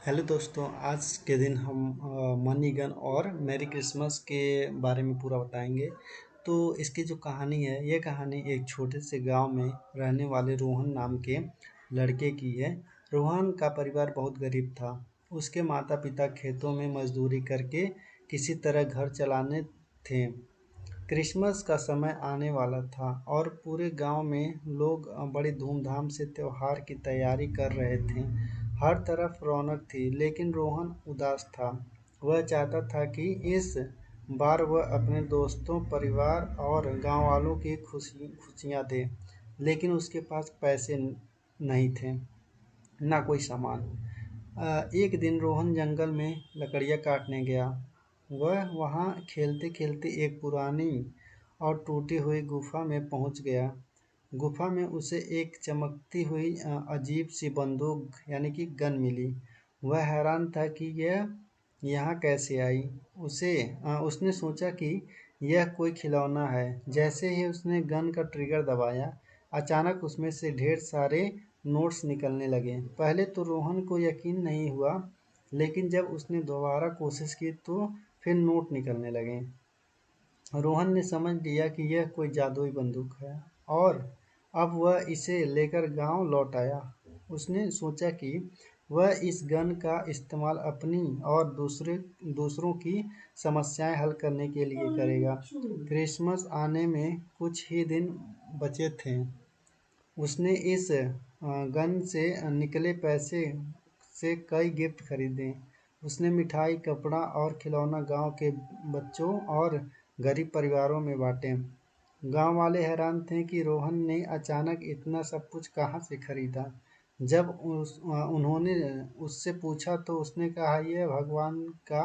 Hello दोस्तों, आज के दिन हम मनी गन और मैरी क्रिसमस के बारे में पूरा बताएंगे। तो इसकी जो कहानी है, ये कहानी एक छोटे से गांव में रहने वाले रोहन नाम के लड़के की है। रोहन का परिवार बहुत गरीब था। उसके माता पिता खेतों में मजदूरी करके किसी तरह घर चलाने थे। क्रिसमस का समय आने वाला था और पूरे गांव में लोग बड़ी धूमधाम से त्योहार की तैयारी कर रहे थे। हर तरफ रौनक थी, लेकिन रोहन उदास था। वह चाहता था कि इस बार वह अपने दोस्तों, परिवार और गांव वालों की खुशियां दे, लेकिन उसके पास पैसे नहीं थे, ना कोई सामान। एक दिन रोहन जंगल में लकड़ियाँ काटने गया। वह वहाँ खेलते-खेलते एक पुरानी और टूटी हुई गुफा में पहुँच गया। गुफा में उसे एक चमकती हुई अजीब सी बंदूक यानी कि गन मिली। वह हैरान था कि यह यहाँ कैसे आई। उसने सोचा कि यह कोई खिलौना है। जैसे ही उसने गन का ट्रिगर दबाया, अचानक उसमें से ढेर सारे नोट्स निकलने लगे। पहले तो रोहन को यकीन नहीं हुआ, लेकिन जब उसने दोबारा कोशिश की तो फिर नोट निकलने लगे। रोहन ने समझ लिया कि यह कोई जादुई बंदूक है और अब वह इसे लेकर गांव लौट आया। उसने सोचा कि वह इस गन का इस्तेमाल अपनी और दूसरों की समस्याएं हल करने के लिए करेगा। क्रिसमस आने में कुछ ही दिन बचे थे। उसने इस गन से निकले पैसे से कई गिफ्ट खरीदे। उसने मिठाई, कपड़ा और खिलौना गांव के बच्चों और गरीब परिवारों में बांटे। गांव वाले हैरान थे कि रोहन ने अचानक इतना सब कुछ कहां से खरीदा। जब उन्होंने उससे पूछा तो उसने कहा, यह भगवान का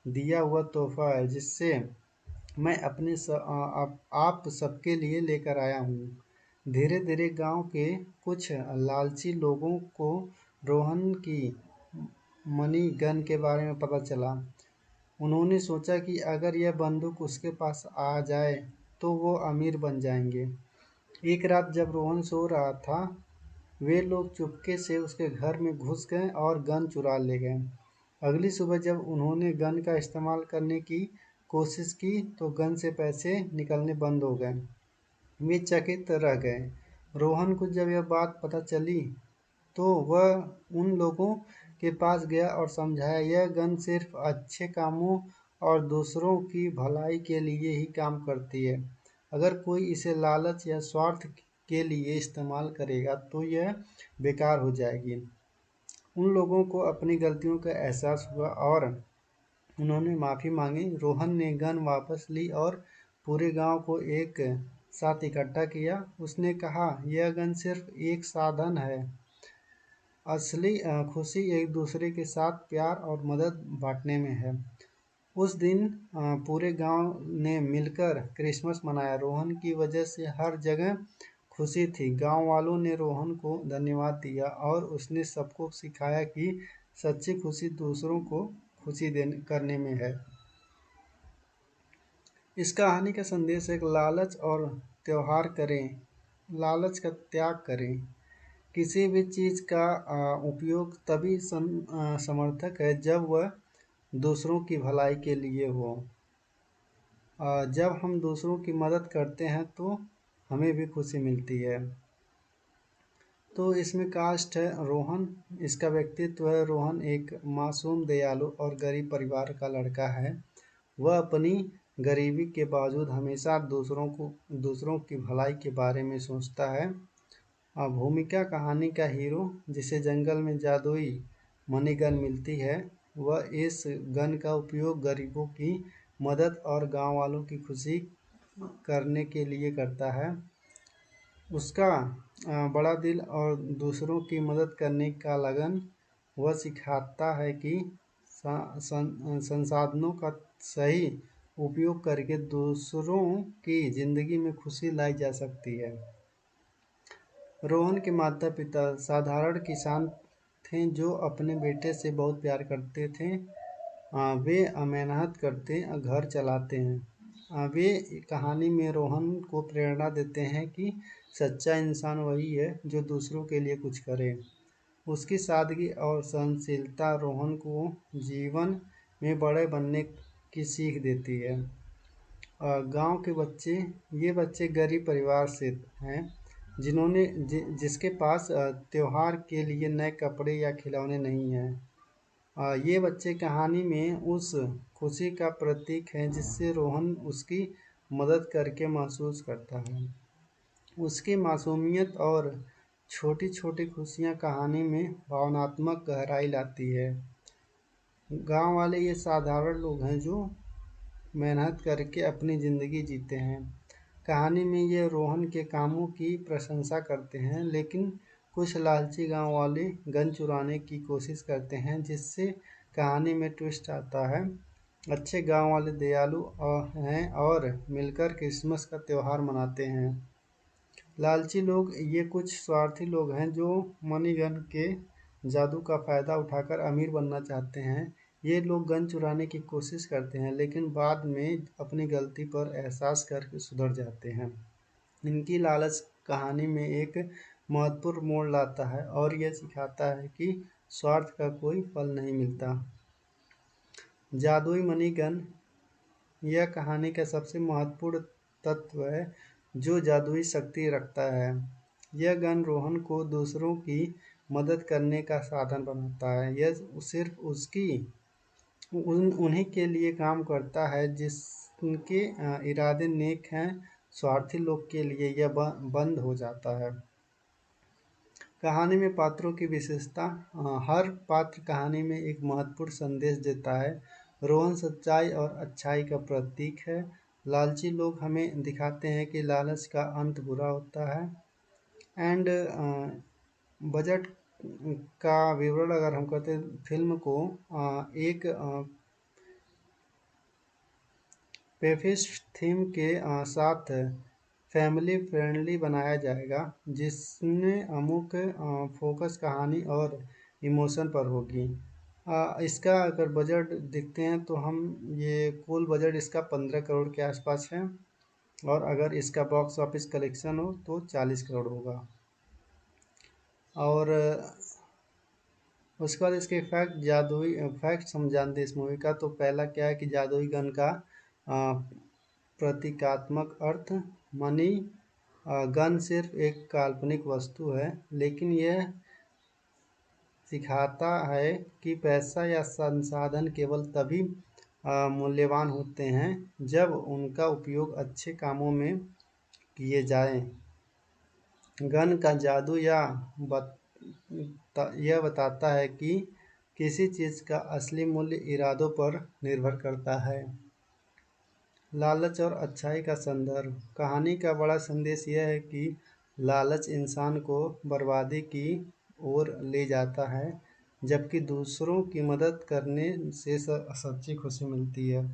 दिया हुआ तोहफा है जिससे मैं आप सबके लिए लेकर आया हूँ। धीरे धीरे गांव के कुछ लालची लोगों को रोहन की मनी गन के बारे में पता चला। उन्होंने सोचा कि अगर यह बंदूक उसके पास आ जाए तो वो अमीर बन जाएंगे। एक रात जब रोहन सो रहा था, वे लोग चुपके से उसके घर में घुस गए और गन चुरा ले गए। अगली सुबह जब उन्होंने गन का इस्तेमाल करने की कोशिश की तो गन से पैसे निकलने बंद हो गए। वे चकित रह गए। रोहन को जब यह बात पता चली तो वह उन लोगों के पास गया और समझाया, यह गन सिर्फ अच्छे कामों और दूसरों की भलाई के लिए ही काम करती है। अगर कोई इसे लालच या स्वार्थ के लिए इस्तेमाल करेगा तो यह बेकार हो जाएगी। उन लोगों को अपनी गलतियों का एहसास हुआ और उन्होंने माफ़ी मांगी। रोहन ने गन वापस ली और पूरे गांव को एक साथ इकट्ठा किया। उसने कहा, यह गन सिर्फ एक साधन है, असली खुशी एक दूसरे के साथ प्यार और मदद बांटने में है। उस दिन पूरे गांव ने मिलकर क्रिसमस मनाया। रोहन की वजह से हर जगह खुशी थी। गांव वालों ने रोहन को धन्यवाद दिया और उसने सबको सिखाया कि सच्ची खुशी दूसरों को खुशी देने करने में है। इस कहानी का संदेश है कि त्योहार करें, लालच का त्याग करें। किसी भी चीज़ का उपयोग तभी समर्थक है जब वह दूसरों की भलाई के लिए हो। जब हम दूसरों की मदद करते हैं तो हमें भी खुशी मिलती है। तो इसमें कास्ट है रोहन। इसका व्यक्तित्व है, रोहन एक मासूम, दयालु और गरीब परिवार का लड़का है। वह अपनी गरीबी के बावजूद हमेशा दूसरों की भलाई के बारे में सोचता है। भूमिका कहानी का हीरो, जिसे जंगल में जादुई मनी गन मिलती है, वह इस गन का उपयोग गरीबों की मदद और गांव वालों की खुशी करने के लिए करता है। उसका बड़ा दिल और दूसरों की मदद करने का लगन वह सिखाता है कि संसाधनों का सही उपयोग करके दूसरों की ज़िंदगी में खुशी लाई जा सकती है। रोहन के माता-पिता साधारण किसान थे जो अपने बेटे से बहुत प्यार करते थे। वे मेहनत करते घर चलाते हैं। वे कहानी में रोहन को प्रेरणा देते हैं कि सच्चा इंसान वही है जो दूसरों के लिए कुछ करे। उसकी सादगी और सहनशीलता रोहन को जीवन में बड़े बनने की सीख देती है। गांव के बच्चे, ये बच्चे गरीब परिवार से हैं जिसके पास त्योहार के लिए नए कपड़े या खिलौने नहीं हैं। ये बच्चे कहानी में उस खुशी का प्रतीक हैं जिससे रोहन उसकी मदद करके महसूस करता है। उसकी मासूमियत और छोटी छोटी खुशियाँ कहानी में भावनात्मक गहराई लाती है। गांव वाले ये साधारण लोग हैं जो मेहनत करके अपनी ज़िंदगी जीते हैं। कहानी में ये रोहन के कामों की प्रशंसा करते हैं, लेकिन कुछ लालची गांव वाले गन चुराने की कोशिश करते हैं, जिससे कहानी में ट्विस्ट आता है। अच्छे गांव वाले दयालु हैं और मिलकर क्रिसमस का त्यौहार मनाते हैं। लालची लोग, ये कुछ स्वार्थी लोग हैं जो मनी गन के जादू का फ़ायदा उठाकर अमीर बनना चाहते हैं। ये लोग गन चुराने की कोशिश करते हैं, लेकिन बाद में अपनी गलती पर एहसास करके सुधर जाते हैं। इनकी लालच कहानी में एक महत्वपूर्ण मोड़ लाता है और यह सिखाता है कि स्वार्थ का कोई फल नहीं मिलता। जादुई मनी गन, यह कहानी का सबसे महत्वपूर्ण तत्व है जो जादुई शक्ति रखता है। यह गन रोहन को दूसरों की मदद करने का साधन बनाता है। यह सिर्फ उन्हीं के लिए काम करता है जिनके इरादे नेक हैं। स्वार्थी लोग के लिए यह बंद हो जाता है। कहानी में पात्रों की विशेषता, हर पात्र कहानी में एक महत्वपूर्ण संदेश देता है। रोहन सच्चाई और अच्छाई का प्रतीक है। लालची लोग हमें दिखाते हैं कि लालच का अंत बुरा होता है। एंड बजट का विवरण अगर हम कहते हैं, फिल्म को एक पेफिस्ट थीम के साथ फैमिली फ्रेंडली बनाया जाएगा, जिसमें मुख्य फोकस कहानी और इमोशन पर होगी। इसका अगर बजट देखते हैं तो हम ये कुल बजट इसका 15 करोड़ के आसपास है, और अगर इसका बॉक्स ऑफिस कलेक्शन हो तो 40 करोड़ होगा। और उसके बाद इसके जादुई फैक्ट्स हम जानते हैं इस मूवी का। तो पहला क्या है कि जादुई गन का प्रतीकात्मक अर्थ, मनी गन सिर्फ एक काल्पनिक वस्तु है, लेकिन यह सिखाता है कि पैसा या संसाधन केवल तभी मूल्यवान होते हैं जब उनका उपयोग अच्छे कामों में किए जाएं। गन का जादू यह बताता है कि किसी चीज़ का असली मूल्य इरादों पर निर्भर करता है। लालच और अच्छाई का संदर्भ, कहानी का बड़ा संदेश यह है कि लालच इंसान को बर्बादी की ओर ले जाता है, जबकि दूसरों की मदद करने से सच्ची खुशी मिलती है।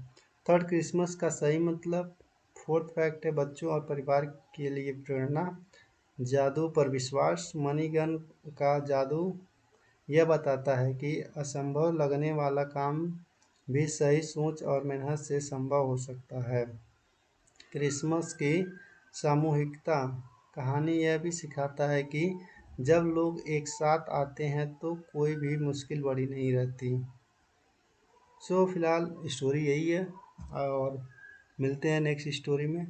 थर्ड, क्रिसमस का सही मतलब। फोर्थ फैक्ट है बच्चों और परिवार के लिए प्रेरणा। जादू पर विश्वास, मनी गन का जादू यह बताता है कि असंभव लगने वाला काम भी सही सोच और मेहनत से संभव हो सकता है। क्रिसमस की सामूहिकता, कहानी यह भी सिखाता है कि जब लोग एक साथ आते हैं तो कोई भी मुश्किल बड़ी नहीं रहती। सो फिलहाल स्टोरी यही है, और मिलते हैं नेक्स्ट स्टोरी में।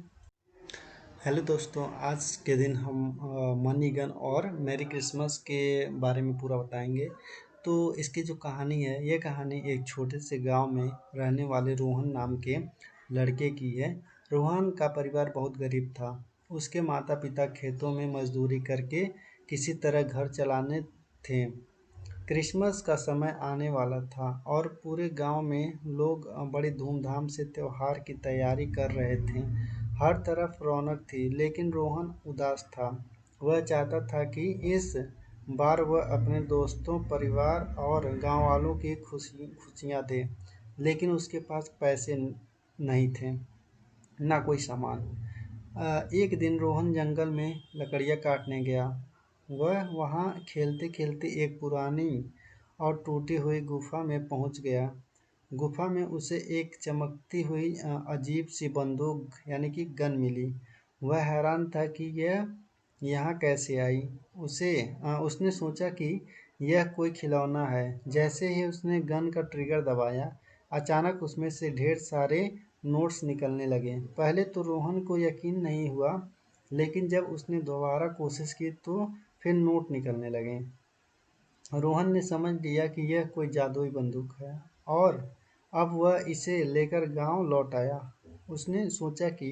हेलो दोस्तों, आज के दिन हम मनी गन और मैरी क्रिसमस के बारे में पूरा बताएंगे। तो इसकी जो कहानी है, ये कहानी एक छोटे से गांव में रहने वाले रोहन नाम के लड़के की है। रोहन का परिवार बहुत गरीब था। उसके माता पिता खेतों में मजदूरी करके किसी तरह घर चलाने थे। क्रिसमस का समय आने वाला था और पूरे गांव में लोग बड़ी धूमधाम से त्योहार की तैयारी कर रहे थे। हर तरफ रौनक थी, लेकिन रोहन उदास था। वह चाहता था कि इस बार वह अपने दोस्तों, परिवार और गांव वालों की खुशियां दे, लेकिन उसके पास पैसे नहीं थे, ना कोई सामान। एक दिन रोहन जंगल में लकड़ियाँ काटने गया। वह वहाँ खेलते खेलते एक पुरानी और टूटी हुई गुफा में पहुँच गया। गुफा में उसे एक चमकती हुई अजीब सी बंदूक यानी कि गन मिली। वह हैरान था कि यह यहाँ कैसे आई। उसने सोचा कि यह कोई खिलौना है। जैसे ही उसने गन का ट्रिगर दबाया, अचानक उसमें से ढेर सारे नोट्स निकलने लगे। पहले तो रोहन को यकीन नहीं हुआ, लेकिन जब उसने दोबारा कोशिश की तो फिर नोट निकलने लगे। रोहन ने समझ लिया कि यह कोई जादुई बंदूक है और अब वह इसे लेकर गांव लौट आया। उसने सोचा कि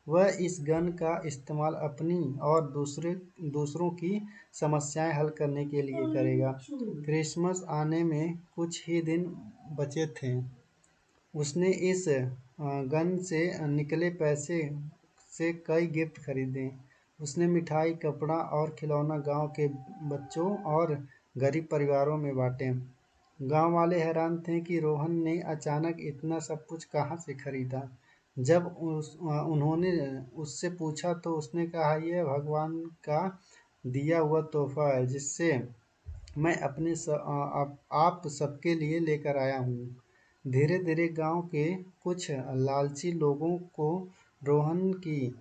वह इस गन का इस्तेमाल अपनी और दूसरों की समस्याएं हल करने के लिए करेगा। क्रिसमस आने में कुछ ही दिन बचे थे। उसने इस गन से निकले पैसे से कई गिफ्ट खरीदे। उसने मिठाई, कपड़ा और खिलौना गांव के बच्चों और गरीब परिवारों में बांटे। गांव वाले हैरान थे कि रोहन ने अचानक इतना सब कुछ कहां से खरीदा। जब उन्होंने उससे पूछा तो उसने कहा, यह भगवान का दिया हुआ तोहफा है जिससे मैं आप सबके लिए लेकर आया हूँ। धीरे धीरे गांव के कुछ लालची लोगों को रोहन की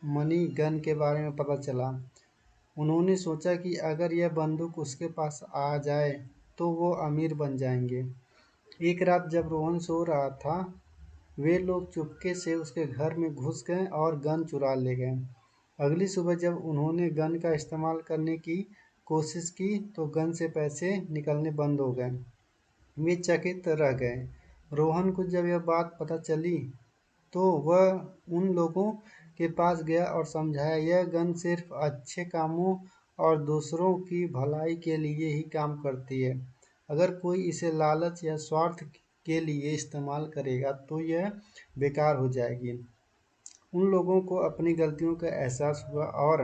मनी गन के बारे में पता चला। उन्होंने सोचा कि अगर यह बंदूक उसके पास आ जाए तो वो अमीर बन जाएंगे। एक रात जब रोहन सो रहा था, वे लोग चुपके से उसके घर में घुस गए और गन चुरा ले गए। अगली सुबह जब उन्होंने गन का इस्तेमाल करने की कोशिश की तो गन से पैसे निकलने बंद हो गए। वे चकित रह गए। रोहन को जब यह बात पता चली तो वह उन लोगों के पास गया और समझाया, यह गन सिर्फ अच्छे कामों और दूसरों की भलाई के लिए ही काम करती है। अगर कोई इसे लालच या स्वार्थ के लिए इस्तेमाल करेगा तो यह बेकार हो जाएगी। उन लोगों को अपनी गलतियों का एहसास हुआ और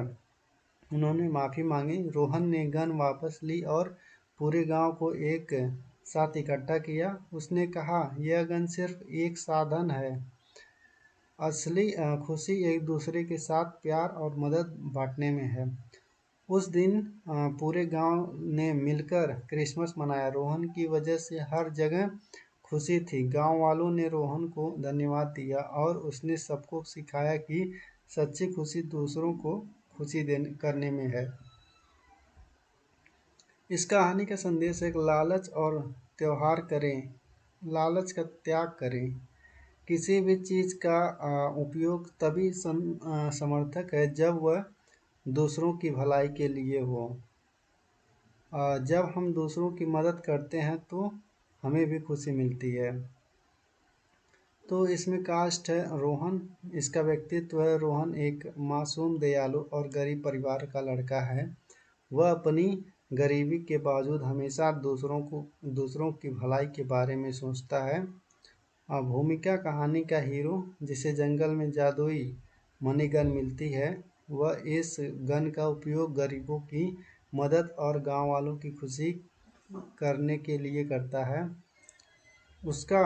उन्होंने माफ़ी मांगी। रोहन ने गन वापस ली और पूरे गांव को एक साथ इकट्ठा किया। उसने कहा, यह गन सिर्फ एक साधन है, असली खुशी एक दूसरे के साथ प्यार और मदद बांटने में है। उस दिन पूरे गांव ने मिलकर क्रिसमस मनाया। रोहन की वजह से हर जगह खुशी थी। गांव वालों ने रोहन को धन्यवाद दिया और उसने सबको सिखाया कि सच्ची खुशी दूसरों को खुशी देने करने में है। इस कहानी का संदेश है कि लालच का त्याग करें। किसी भी चीज़ का उपयोग तभी समर्थक है जब वह दूसरों की भलाई के लिए हो। जब हम दूसरों की मदद करते हैं तो हमें भी खुशी मिलती है। तो इसमें कास्ट है रोहन। इसका व्यक्तित्व है, रोहन एक मासूम, दयालु और गरीब परिवार का लड़का है। वह अपनी गरीबी के बावजूद हमेशा दूसरों की भलाई के बारे में सोचता है। भूमिका कहानी का हीरो, जिसे जंगल में जादुई मनी गन मिलती है, वह इस गन का उपयोग गरीबों की मदद और गांव वालों की खुशी करने के लिए करता है। उसका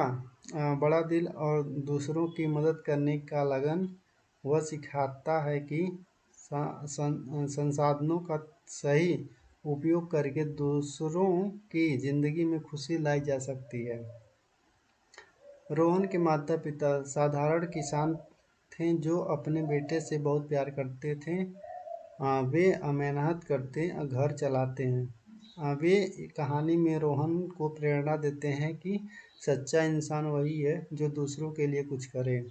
बड़ा दिल और दूसरों की मदद करने का लगन वह सिखाता है कि संसाधनों का सही उपयोग करके दूसरों की ज़िंदगी में खुशी लाई जा सकती है। रोहन के माता-पिता साधारण किसान थे जो अपने बेटे से बहुत प्यार करते थे। वे मेहनत करते घर चलाते हैं। वे कहानी में रोहन को प्रेरणा देते हैं कि सच्चा इंसान वही है जो दूसरों के लिए कुछ करे।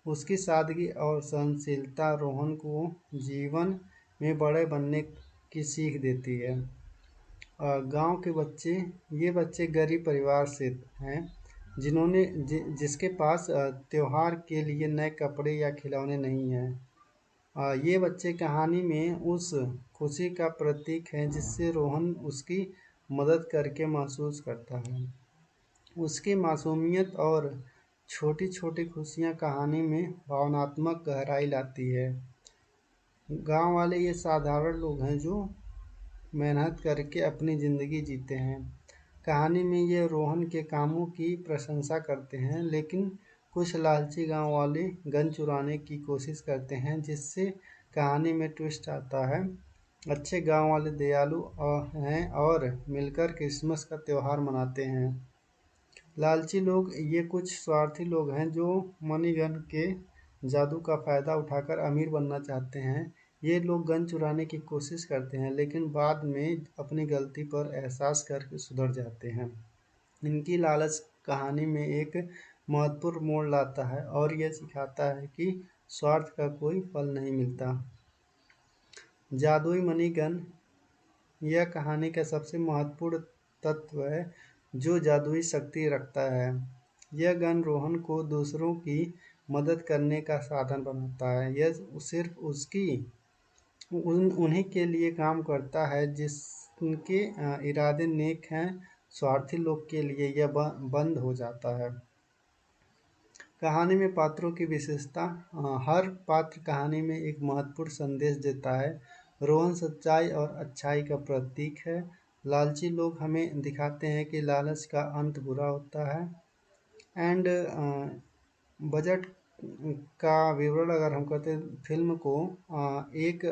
उसकी सादगी और सहनशीलता रोहन को जीवन में बड़े बनने की सीख देती है। गांव के बच्चे, ये बच्चे गरीब परिवार से हैं जिसके पास त्योहार के लिए नए कपड़े या खिलौने नहीं हैं। ये बच्चे कहानी में उस खुशी का प्रतीक हैं जिससे रोहन उसकी मदद करके महसूस करता है। उसकी मासूमियत और छोटी छोटी खुशियाँ कहानी में भावनात्मक गहराई लाती है। गांव वाले ये साधारण लोग हैं जो मेहनत करके अपनी ज़िंदगी जीते हैं। कहानी में ये रोहन के कामों की प्रशंसा करते हैं, लेकिन कुछ लालची गांव वाले गन चुराने की कोशिश करते हैं, जिससे कहानी में ट्विस्ट आता है। अच्छे गांव वाले दयालु हैं और मिलकर क्रिसमस का त्यौहार मनाते हैं। लालची लोग, ये कुछ स्वार्थी लोग हैं जो मनी गन के जादू का फ़ायदा उठाकर अमीर बनना चाहते हैं। ये लोग गन चुराने की कोशिश करते हैं लेकिन बाद में अपनी गलती पर एहसास करके सुधर जाते हैं। इनकी लालच कहानी में एक महत्वपूर्ण मोड़ लाता है और यह सिखाता है कि स्वार्थ का कोई फल नहीं मिलता। जादुई मणिगन यह कहानी का सबसे महत्वपूर्ण तत्व है जो जादुई शक्ति रखता है। यह गन रोहन को दूसरों की मदद करने का साधन बनाता है। यह सिर्फ उसकी उन्हीं के लिए काम करता है जिनके इरादे नेक हैं। स्वार्थी लोग के लिए यह बंद हो जाता है। कहानी में पात्रों की विशेषता हर पात्र कहानी में एक महत्वपूर्ण संदेश देता है। रोहन सच्चाई और अच्छाई का प्रतीक है। लालची लोग हमें दिखाते हैं कि लालच का अंत बुरा होता है। एंड बजट का विवरण अगर हम करते हैं फिल्म को एक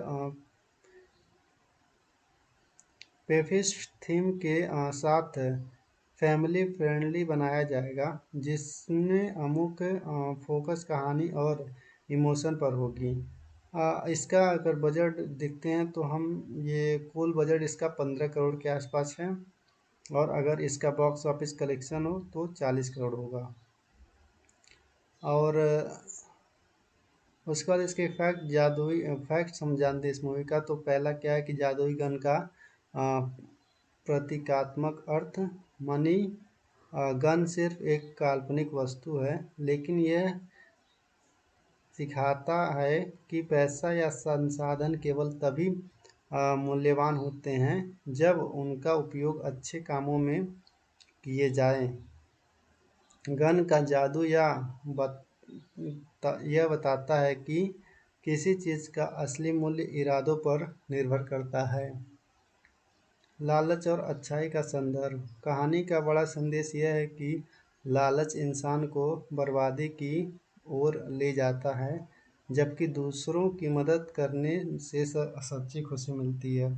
पेफिस्ट थीम के साथ फैमिली फ्रेंडली बनाया जाएगा जिसमें मुख्य फोकस कहानी और इमोशन पर होगी। इसका अगर बजट देखते हैं तो हम ये कुल बजट इसका 15 करोड़ के आसपास है और अगर इसका बॉक्स ऑफिस कलेक्शन हो तो 40 करोड़ होगा। और उसके बाद इसके फैक्ट हम जानते हैं इस मूवी का। तो पहला क्या है कि जादुई गन का प्रतीकात्मक अर्थ मनी गन सिर्फ एक काल्पनिक वस्तु है लेकिन यह सिखाता है कि पैसा या संसाधन केवल तभी मूल्यवान होते हैं जब उनका उपयोग अच्छे कामों में किए जाए। गन का जादू यह बताता है कि किसी चीज़ का असली मूल्य इरादों पर निर्भर करता है। लालच और अच्छाई का संदर्भ कहानी का बड़ा संदेश यह है कि लालच इंसान को बर्बादी की ओर ले जाता है जबकि दूसरों की मदद करने से सच्ची खुशी मिलती है।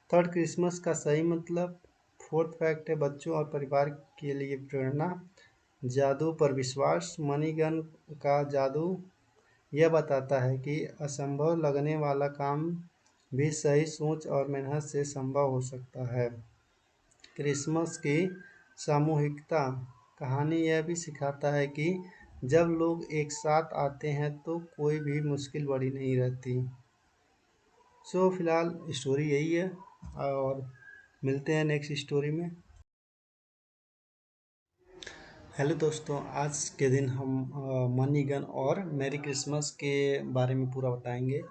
थर्ड, क्रिसमस का सही मतलब। फोर्थ फैक्ट है बच्चों और परिवार के लिए प्रेरणा। जादू पर विश्वास। मणिगन का जादू यह बताता है कि असंभव लगने वाला काम भी सही सोच और मेहनत से संभव हो सकता है। क्रिसमस की सामूहिकता कहानी यह भी सिखाता है कि जब लोग एक साथ आते हैं तो कोई भी मुश्किल बड़ी नहीं रहती। सो फिलहाल स्टोरी यही है और मिलते हैं नेक्स्ट स्टोरी में। हेलो दोस्तों, आज के दिन हम मनीगन और मैरी क्रिसमस के बारे में पूरा बताएंगे।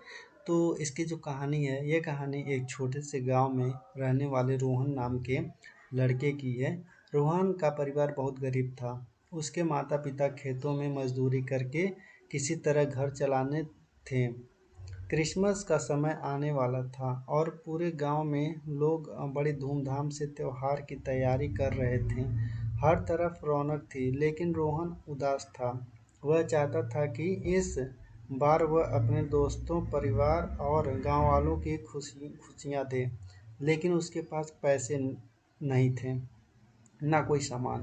तो इसकी जो कहानी है ये कहानी एक छोटे से गांव में रहने वाले रोहन नाम के लड़के की है। रोहन का परिवार बहुत गरीब था। उसके माता पिता खेतों में मजदूरी करके किसी तरह घर चलाने थे। क्रिसमस का समय आने वाला था और पूरे गांव में लोग बड़ी धूमधाम से त्योहार की तैयारी कर रहे थे। हर तरफ रौनक थी लेकिन रोहन उदास था। वह चाहता था कि इस बार वह अपने दोस्तों, परिवार और गांव वालों की खुशियां दे, लेकिन उसके पास पैसे नहीं थे, ना कोई सामान।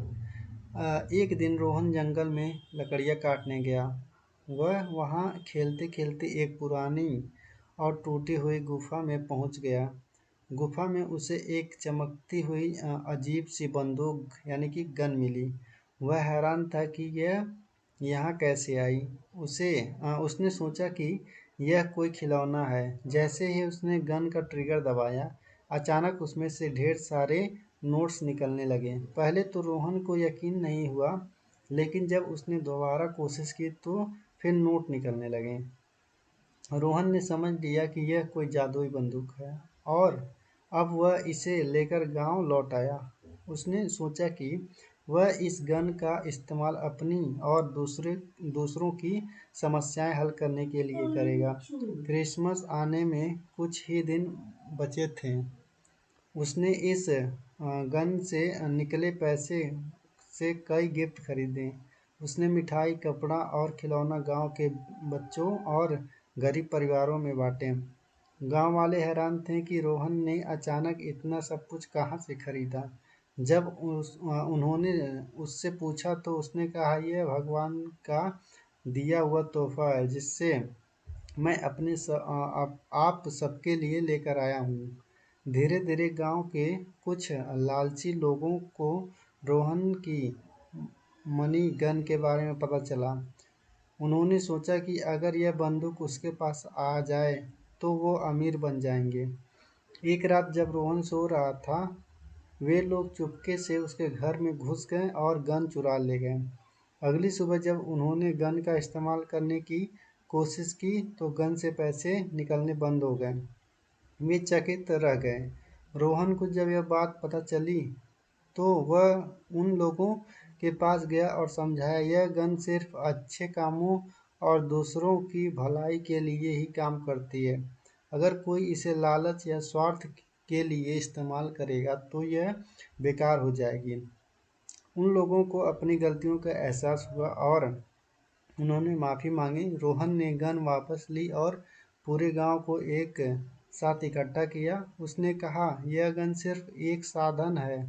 एक दिन रोहन जंगल में लकड़ियाँ काटने गया। वह वहाँ खेलते खेलते एक पुरानी और टूटी हुई गुफा में पहुँच गया। गुफा में उसे एक चमकती हुई अजीब सी बंदूक यानी कि गन मिली। वह हैरान था कि यह यहाँ कैसे आई। उसने सोचा कि यह कोई खिलौना है। जैसे ही उसने गन का ट्रिगर दबाया, अचानक उसमें से ढेर सारे नोट्स निकलने लगे। पहले तो रोहन को यकीन नहीं हुआ, लेकिन जब उसने दोबारा कोशिश की तो फिर नोट निकलने लगे। रोहन ने समझ लिया कि यह कोई जादुई बंदूक है और अब वह इसे लेकर गांव लौट आया। उसने सोचा कि वह इस गन का इस्तेमाल अपनी और दूसरों की समस्याएं हल करने के लिए करेगा। क्रिसमस आने में कुछ ही दिन बचे थे। उसने इस गन से निकले पैसे से कई गिफ्ट खरीदे। उसने मिठाई, कपड़ा और खिलौना गांव के बच्चों और गरीब परिवारों में बांटे। गांव वाले हैरान थे कि रोहन ने अचानक इतना सब कुछ कहाँ से खरीदा। जब उन्होंने उससे पूछा तो उसने कहा, यह भगवान का दिया हुआ तोहफा है जिससे मैं आप सबके लिए लेकर आया हूँ। धीरे धीरे गांव के कुछ लालची लोगों को रोहन की मनी गन के बारे में पता चला। उन्होंने सोचा कि अगर यह बंदूक उसके पास आ जाए तो वो अमीर बन जाएंगे। एक रात जब रोहन सो रहा था, वे लोग चुपके से उसके घर में घुस गए और गन चुरा ले गए। अगली सुबह जब उन्होंने गन का इस्तेमाल करने की कोशिश की तो गन से पैसे निकलने बंद हो गए। वे चकित रह गए। रोहन को जब यह बात पता चली तो वह उन लोगों के पास गया और समझाया, यह गन सिर्फ अच्छे कामों और दूसरों की भलाई के लिए ही काम करती है। अगर कोई इसे लालच या स्वार्थ के लिए इस्तेमाल करेगा तो यह बेकार हो जाएगी। उन लोगों को अपनी गलतियों का एहसास हुआ और उन्होंने माफ़ी मांगी। रोहन ने गन वापस ली और पूरे गांव को एक साथ इकट्ठा किया। उसने कहा, यह गन सिर्फ एक साधन है,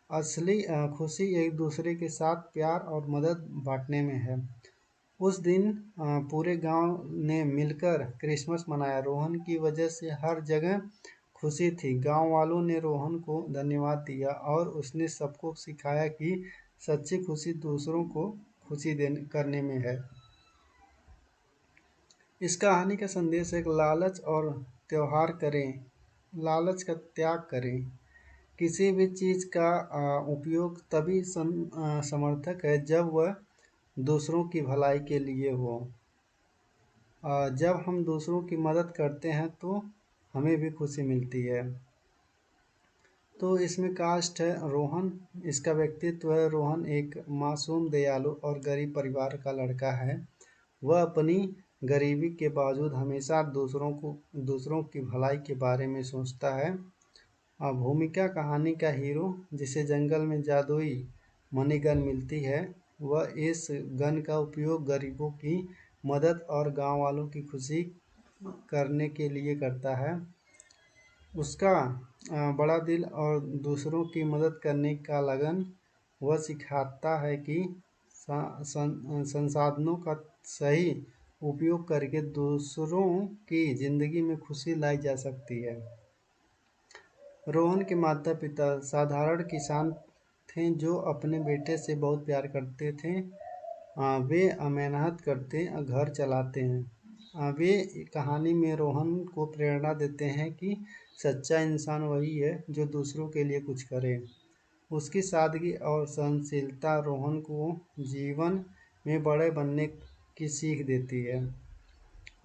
असली खुशी एक दूसरे के साथ प्यार और मदद बांटने में है। उस दिन पूरे गांव ने मिलकर क्रिसमस मनाया। रोहन की वजह से हर जगह खुशी थी। गांव वालों ने रोहन को धन्यवाद दिया और उसने सबको सिखाया कि सच्ची खुशी दूसरों को खुशी देने करने में है। इस कहानी का संदेश एक लालच और त्योहार करें, लालच का त्याग करें। किसी भी चीज़ का उपयोग तभी समर्थक है जब वह दूसरों की भलाई के लिए हो। जब हम दूसरों की मदद करते हैं तो हमें भी खुशी मिलती है। तो इसमें कास्ट है रोहन, इसका व्यक्तित्व है रोहन एक मासूम, दयालु और गरीब परिवार का लड़का है। वह अपनी गरीबी के बावजूद हमेशा दूसरों की भलाई के बारे में सोचता है। भूमिका कहानी का हीरो, जिसे जंगल में जादुई मनी गन मिलती है, वह इस गन का उपयोग गरीबों की मदद और गांव वालों की खुशी करने के लिए करता है। उसका बड़ा दिल और दूसरों की मदद करने का लगन वह सिखाता है कि संसाधनों का सही उपयोग करके दूसरों की ज़िंदगी में खुशी लाई जा सकती है। रोहन के माता पिता साधारण किसान थे जो अपने बेटे से बहुत प्यार करते थे। वे मेहनत करते घर चलाते हैं। वे कहानी में रोहन को प्रेरणा देते हैं कि सच्चा इंसान वही है जो दूसरों के लिए कुछ करे। उसकी सादगी और सहनशीलता रोहन को जीवन में बड़े बनने की सीख देती है।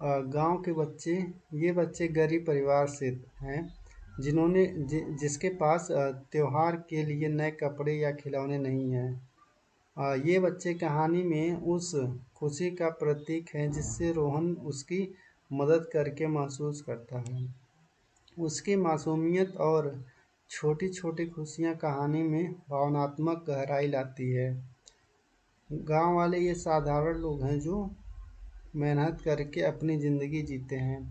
गांव के बच्चे, ये बच्चे गरीब परिवार से हैं जिसके पास त्योहार के लिए नए कपड़े या खिलौने नहीं हैं। ये बच्चे कहानी में उस खुशी का प्रतीक हैं जिससे रोहन उसकी मदद करके महसूस करता है। उसकी मासूमियत और छोटी छोटी खुशियाँ कहानी में भावनात्मक गहराई लाती है। गांव वाले ये साधारण लोग हैं जो मेहनत करके अपनी ज़िंदगी जीते हैं।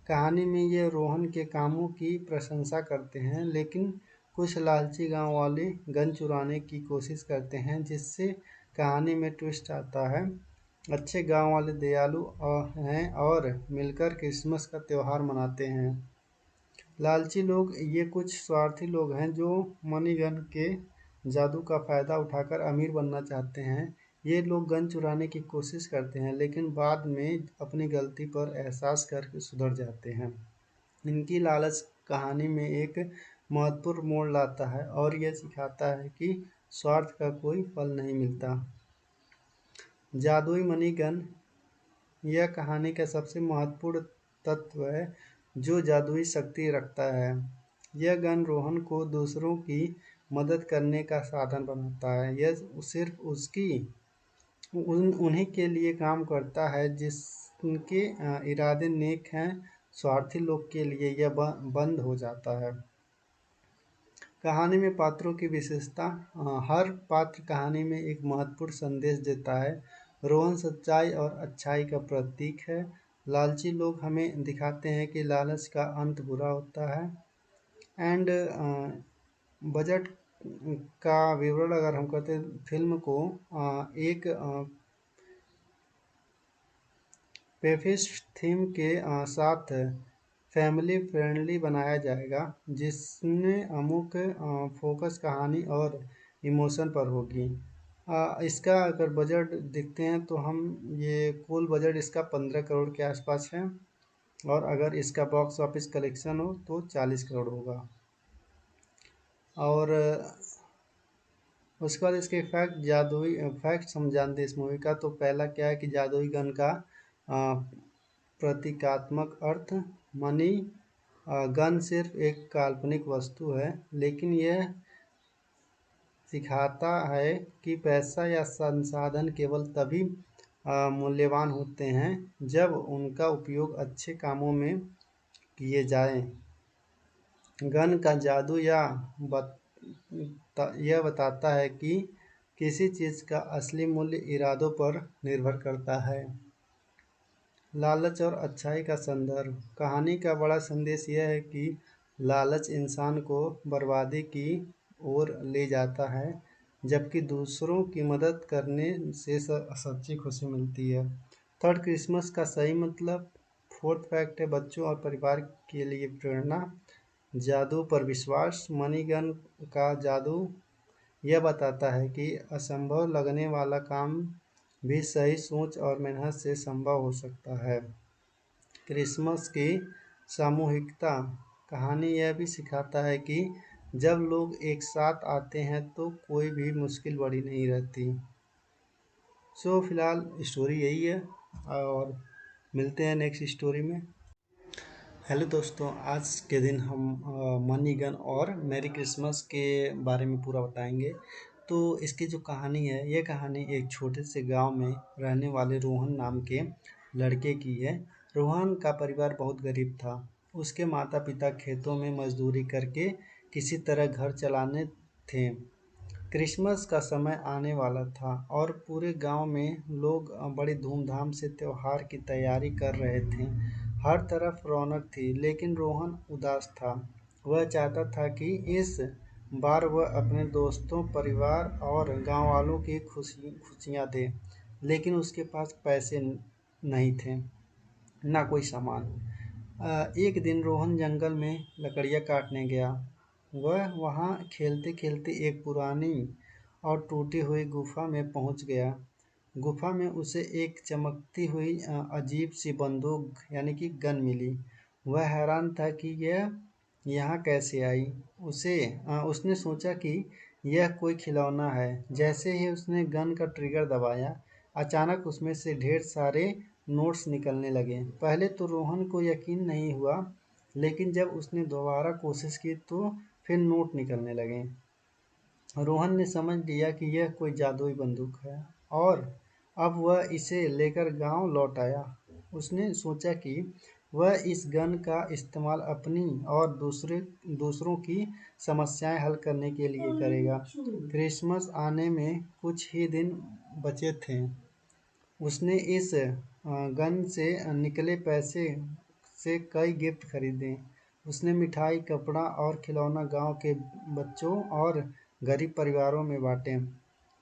कहानी में ये रोहन के कामों की प्रशंसा करते हैं, लेकिन कुछ लालची गांव वाले गन चुराने की कोशिश करते हैं, जिससे कहानी में ट्विस्ट आता है। अच्छे गांव वाले दयालु हैं और मिलकर क्रिसमस का त्यौहार मनाते हैं। लालची लोग, ये कुछ स्वार्थी लोग हैं जो मनी गन के जादू का फ़ायदा उठाकर अमीर बनना चाहते हैं। ये लोग गन चुराने की कोशिश करते हैं, लेकिन बाद में अपनी गलती पर एहसास करके सुधर जाते हैं। इनकी लालच कहानी में एक महत्वपूर्ण मोड़ लाता है और यह सिखाता है कि स्वार्थ का कोई फल नहीं मिलता। जादुई मनी गन, यह कहानी का सबसे महत्वपूर्ण तत्व है जो जादुई शक्ति रखता है। यह गन रोहन को दूसरों की मदद करने का साधन बनाता है। यह सिर्फ उन्हीं के लिए काम करता है जिनके इरादे नेक हैं। स्वार्थी लोग के लिए यह बंद हो जाता है। कहानी में पात्रों की विशेषता, हर पात्र कहानी में एक महत्वपूर्ण संदेश देता है। रोहन सच्चाई और अच्छाई का प्रतीक है। लालची लोग हमें दिखाते हैं कि लालच का अंत बुरा होता है। एंड बजट का विवरण अगर हम कहते हैं फिल्म को, एक पेफिश थीम के साथ फैमिली फ्रेंडली बनाया जाएगा, जिसमें मुख्य फोकस कहानी और इमोशन पर होगी। इसका अगर बजट देखते हैं तो हम ये कुल बजट इसका 15 करोड़ के आसपास है, और अगर इसका बॉक्स ऑफिस कलेक्शन हो तो 40 करोड़ होगा। और उसके बाद इसके फैक्ट्स हम जानते हैं इस मूवी का। तो पहला क्या है कि जादुई गन का प्रतीकात्मक अर्थ। मनी गन सिर्फ एक काल्पनिक वस्तु है, लेकिन यह सिखाता है कि पैसा या संसाधन केवल तभी मूल्यवान होते हैं जब उनका उपयोग अच्छे कामों में किए जाएं। गन का जादू यह बताता है कि किसी चीज़ का असली मूल्य इरादों पर निर्भर करता है। लालच और अच्छाई का संदर्भ। कहानी का बड़ा संदेश यह है कि लालच इंसान को बर्बादी की ओर ले जाता है, जबकि दूसरों की मदद करने से सच्ची खुशी मिलती है। थर्ड, क्रिसमस का सही मतलब। फोर्थ फैक्ट है बच्चों और परिवार के लिए प्रेरणा। जादू पर विश्वास। मनी गन का जादू यह बताता है कि असंभव लगने वाला काम भी सही सोच और मेहनत से संभव हो सकता है। क्रिसमस की सामूहिकता। कहानी यह भी सिखाता है कि जब लोग एक साथ आते हैं तो कोई भी मुश्किल बड़ी नहीं रहती। सो फिलहाल स्टोरी यही है, और मिलते हैं नेक्स्ट स्टोरी में। हेलो दोस्तों, आज के दिन हम मनी गन और मैरी क्रिसमस के बारे में पूरा बताएंगे। तो इसकी जो कहानी है, ये कहानी एक छोटे से गांव में रहने वाले रोहन नाम के लड़के की है। रोहन का परिवार बहुत गरीब था। उसके माता पिता खेतों में मजदूरी करके किसी तरह घर चलाने थे। क्रिसमस का समय आने वाला था और पूरे गांव में लोग बड़ी धूमधाम से त्योहार की तैयारी कर रहे थे। हर तरफ रौनक थी, लेकिन रोहन उदास था। वह चाहता था कि इस बार वह अपने दोस्तों, परिवार और गांव वालों की खुशियां दे, लेकिन उसके पास पैसे नहीं थे, ना कोई सामान। एक दिन रोहन जंगल में लकड़ियाँ काटने गया। वह वहाँ खेलते खेलते एक पुरानी और टूटी हुई गुफा में पहुँच गया। गुफा में उसे एक चमकती हुई अजीब सी बंदूक यानी कि गन मिली। वह हैरान था कि यह यहाँ कैसे आई। उसने सोचा कि यह कोई खिलौना है। जैसे ही उसने गन का ट्रिगर दबाया, अचानक उसमें से ढेर सारे नोट्स निकलने लगे। पहले तो रोहन को यकीन नहीं हुआ, लेकिन जब उसने दोबारा कोशिश की तो फिर नोट निकलने लगे। रोहन ने समझ लिया कि यह कोई जादुई बंदूक है, और अब वह इसे लेकर गांव लौट आया। उसने सोचा कि वह इस गन का इस्तेमाल अपनी और दूसरों की समस्याएं हल करने के लिए करेगा। क्रिसमस आने में कुछ ही दिन बचे थे। उसने इस गन से निकले पैसे से कई गिफ्ट खरीदे। उसने मिठाई, कपड़ा और खिलौना गांव के बच्चों और गरीब परिवारों में बांटे।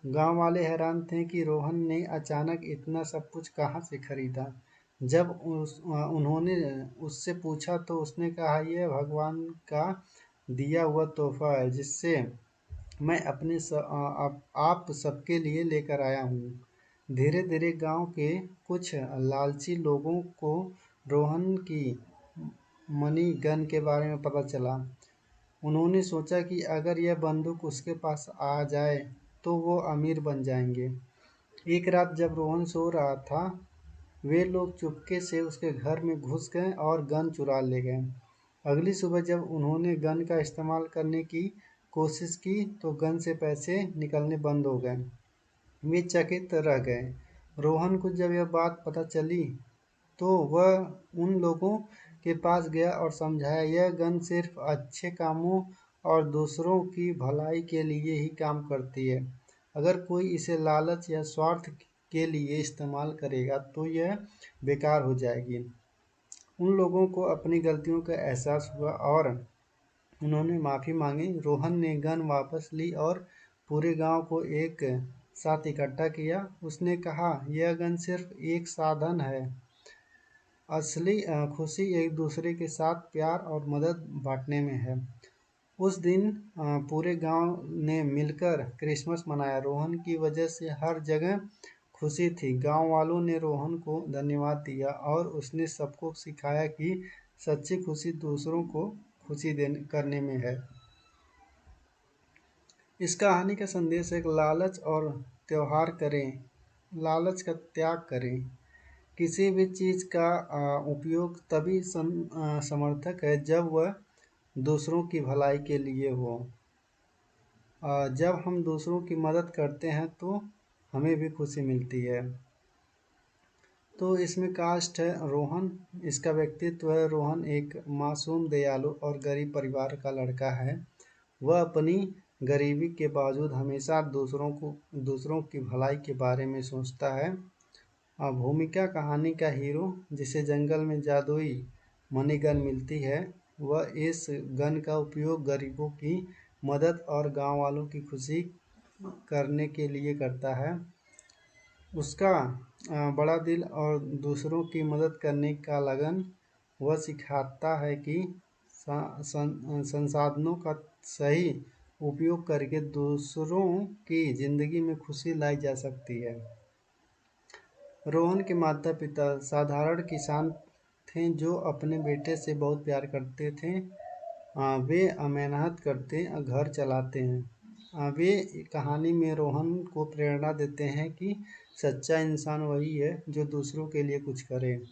गांव वाले हैरान थे कि रोहन ने अचानक इतना सब कुछ कहाँ से खरीदा। जब उन्होंने उससे पूछा तो उसने कहा, यह भगवान का दिया हुआ तोहफा है, जिससे मैं आप सबके लिए लेकर आया हूँ। धीरे धीरे गांव के कुछ लालची लोगों को रोहन की मनी गन के बारे में पता चला। उन्होंने सोचा कि अगर यह बंदूक उसके पास आ जाए तो वो अमीर बन जाएंगे। एक रात जब रोहन सो रहा था, वे लोग चुपके से उसके घर में घुस गए और गन चुरा ले गए। अगली सुबह जब उन्होंने गन का इस्तेमाल करने की कोशिश की तो गन से पैसे निकलने बंद हो गए। वे चकित रह गए। रोहन को जब यह बात पता चली तो वह उन लोगों के पास गया और समझाया, यह गन सिर्फ अच्छे कामों और दूसरों की भलाई के लिए ही काम करती है। अगर कोई इसे लालच या स्वार्थ के लिए इस्तेमाल करेगा तो यह बेकार हो जाएगी। उन लोगों को अपनी गलतियों का एहसास हुआ और उन्होंने माफ़ी मांगी। रोहन ने गन वापस ली और पूरे गांव को एक साथ इकट्ठा किया। उसने कहा, यह गन सिर्फ एक साधन है, असली खुशी एक दूसरे के साथ प्यार और मदद बांटने में है। उस दिन पूरे गांव ने मिलकर क्रिसमस मनाया। रोहन की वजह से हर जगह खुशी थी। गांव वालों ने रोहन को धन्यवाद दिया और उसने सबको सिखाया कि सच्ची खुशी दूसरों को खुशी देने करने में है। इस कहानी का संदेश है कि लालच और त्योहार करें, लालच का त्याग करें। किसी भी चीज़ का उपयोग तभी समर्थक है जब वह दूसरों की भलाई के लिए हो। जब हम दूसरों की मदद करते हैं तो हमें भी खुशी मिलती है। तो इसमें कास्ट है रोहन, इसका व्यक्तित्व है रोहन एक मासूम, दयालु और गरीब परिवार का लड़का है। वह अपनी गरीबी के बावजूद हमेशा दूसरों की भलाई के बारे में सोचता है। भूमिका कहानी का हीरो, जिसे जंगल में जादुई मनी गन मिलती है, वह इस गन का उपयोग गरीबों की मदद और गांव वालों की खुशी करने के लिए करता है। उसका बड़ा दिल और दूसरों की मदद करने का लगन वह सिखाता है कि संसाधनों का सही उपयोग करके दूसरों की ज़िंदगी में खुशी लाई जा सकती है। रोहन के माता-पिता साधारण किसान थे जो अपने बेटे से बहुत प्यार करते थे। वे मेहनत करते घर चलाते हैं। वे कहानी में रोहन को प्रेरणा देते हैं कि सच्चा इंसान वही है जो दूसरों के लिए कुछ करे।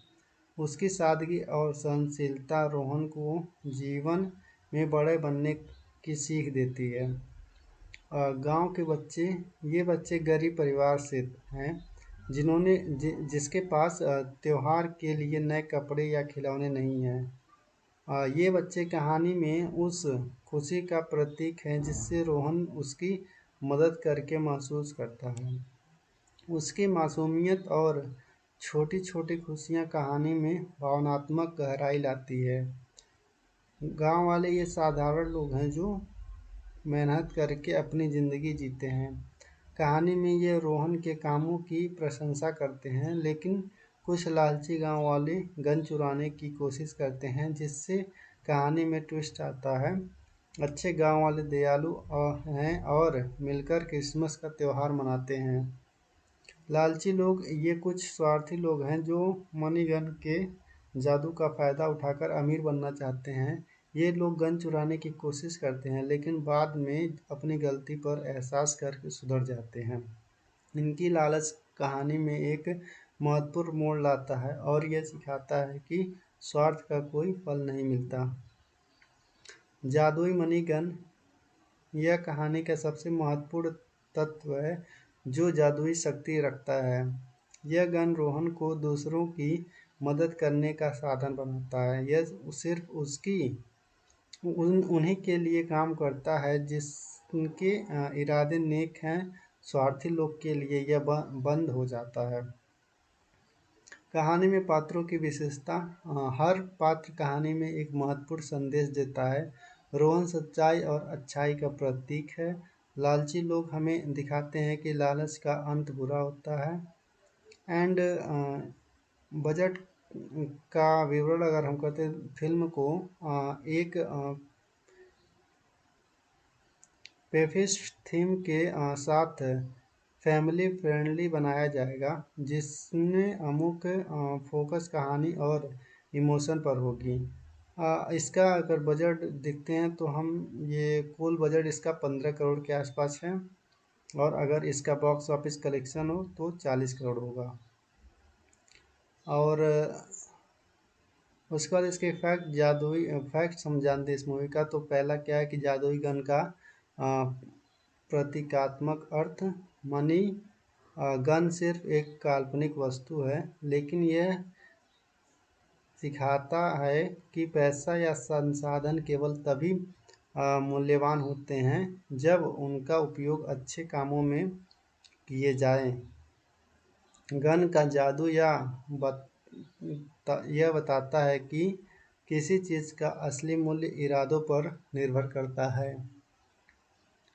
उसकी सादगी और सहनशीलता रोहन को जीवन में बड़े बनने की सीख देती है। गांव के बच्चे, ये बच्चे गरीब परिवार से हैं जिसके पास त्योहार के लिए नए कपड़े या खिलौने नहीं हैं। ये बच्चे कहानी में उस खुशी का प्रतीक हैं जिससे रोहन उसकी मदद करके महसूस करता है। उसकी मासूमियत और छोटी छोटी खुशियाँ कहानी में भावनात्मक गहराई लाती है। गांव वाले ये साधारण लोग हैं जो मेहनत करके अपनी ज़िंदगी जीते हैं। कहानी में ये रोहन के कामों की प्रशंसा करते हैं, लेकिन कुछ लालची गांव वाले गन चुराने की कोशिश करते हैं, जिससे कहानी में ट्विस्ट आता है। अच्छे गांव वाले दयालु हैं और मिलकर क्रिसमस का त्यौहार मनाते हैं। लालची लोग ये कुछ स्वार्थी लोग हैं जो मनी गन के जादू का फ़ायदा उठाकर अमीर बनना चाहते हैं। ये लोग गन चुराने की कोशिश करते हैं, लेकिन बाद में अपनी गलती पर एहसास करके सुधर जाते हैं। इनकी लालच कहानी में एक महत्वपूर्ण मोड़ लाता है और यह सिखाता है कि स्वार्थ का कोई फल नहीं मिलता। जादुई मनी गन, यह कहानी का सबसे महत्वपूर्ण तत्व है जो जादुई शक्ति रखता है। यह गन रोहन को दूसरों की मदद करने का साधन बनाता है। यह सिर्फ उन्हीं के लिए काम करता है जिनके इरादे नेक हैं। स्वार्थी लोग के लिए यह बंद हो जाता है। कहानी में पात्रों की विशेषता, हर पात्र कहानी में एक महत्वपूर्ण संदेश देता है। रोहन सच्चाई और अच्छाई का प्रतीक है। लालची लोग हमें दिखाते हैं कि लालच का अंत बुरा होता है। एंड बजट का विवरण अगर हम कहते हैं, फिल्म को एक पेफिस्ट थीम के साथ फैमिली फ्रेंडली बनाया जाएगा, जिसमें मुख्य फोकस कहानी और इमोशन पर होगी। इसका अगर बजट देखते हैं तो हम ये कुल बजट इसका 15 करोड़ के आसपास है, और अगर इसका बॉक्स ऑफिस कलेक्शन हो तो 40 करोड़ होगा। और उसके बाद इसके फैक्ट्स हम जानते हैं इस मूवी का। तो पहला क्या है कि जादुई गन का प्रतीकात्मक अर्थ, मनी गन सिर्फ एक काल्पनिक वस्तु है, लेकिन यह सिखाता है कि पैसा या संसाधन केवल तभी मूल्यवान होते हैं जब उनका उपयोग अच्छे कामों में किए जाएं। गन का जादू यह बताता है कि किसी चीज़ का असली मूल्य इरादों पर निर्भर करता है।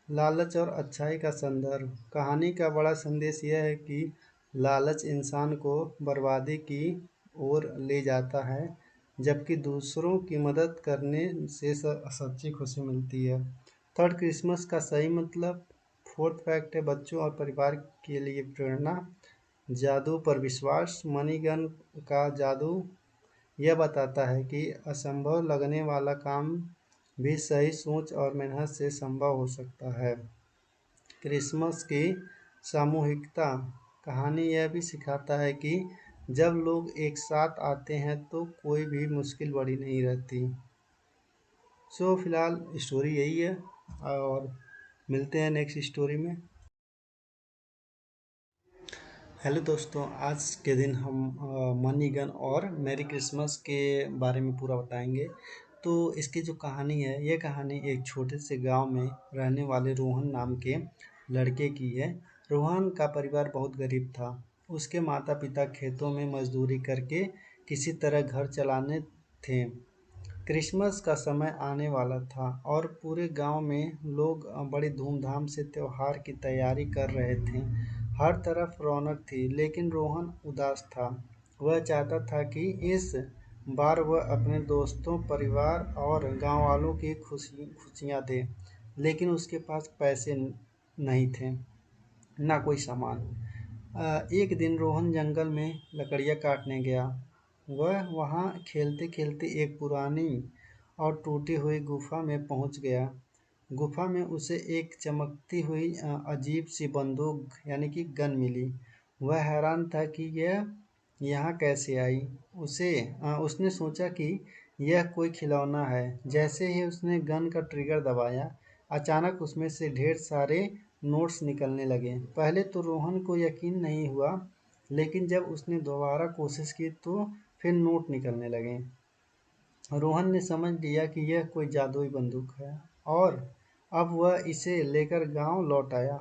लालच और अच्छाई का संदर्भ, कहानी का बड़ा संदेश यह है कि लालच इंसान को बर्बादी की ओर ले जाता है, जबकि दूसरों की मदद करने से सच्ची खुशी मिलती है। थर्ड, क्रिसमस का सही मतलब। फोर्थ फैक्ट है बच्चों और परिवार के लिए प्रेरणा। जादू पर विश्वास। मनी गन का जादू यह बताता है कि असंभव लगने वाला काम भी सही सोच और मेहनत से संभव हो सकता है। क्रिसमस की सामूहिकता। कहानी यह भी सिखाता है कि जब लोग एक साथ आते हैं तो कोई भी मुश्किल बड़ी नहीं रहती। सो फिलहाल स्टोरी यही है और मिलते हैं नेक्स्ट स्टोरी में। हेलो दोस्तों, आज के दिन हम मनी गन और मैरी क्रिसमस के बारे में पूरा बताएंगे। तो इसकी जो कहानी है, ये कहानी एक छोटे से गांव में रहने वाले रोहन नाम के लड़के की है। रोहन का परिवार बहुत गरीब था। उसके माता पिता खेतों में मजदूरी करके किसी तरह घर चलाने थे। क्रिसमस का समय आने वाला था और पूरे गांव में लोग बड़ी धूमधाम से त्योहार की तैयारी कर रहे थे। हर तरफ रौनक थी, लेकिन रोहन उदास था। वह चाहता था कि इस बार वह अपने दोस्तों, परिवार और गांव वालों की खुशियां दे, लेकिन उसके पास पैसे नहीं थे, ना कोई सामान। एक दिन रोहन जंगल में लकड़ियाँ काटने गया। वह वहाँ खेलते खेलते एक पुरानी और टूटी हुई गुफा में पहुँच गया। गुफा में उसे एक चमकती हुई अजीब सी बंदूक यानी कि गन मिली। वह हैरान था कि यह यहाँ कैसे आई। उसने सोचा कि यह कोई खिलौना है। जैसे ही उसने गन का ट्रिगर दबाया, अचानक उसमें से ढेर सारे नोट्स निकलने लगे। पहले तो रोहन को यकीन नहीं हुआ, लेकिन जब उसने दोबारा कोशिश की तो फिर नोट निकलने लगे। रोहन ने समझ लिया कि यह कोई जादुई बंदूक है और अब वह इसे लेकर गांव लौट आया।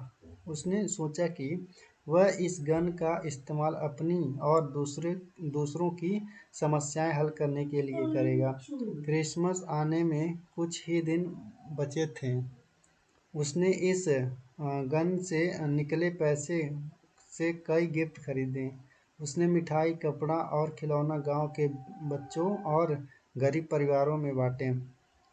उसने सोचा कि वह इस गन का इस्तेमाल अपनी और दूसरों की समस्याएं हल करने के लिए करेगा। क्रिसमस आने में कुछ ही दिन बचे थे। उसने इस गन से निकले पैसे से कई गिफ्ट खरीदे। उसने मिठाई, कपड़ा और खिलौना गांव के बच्चों और गरीब परिवारों में बांटे।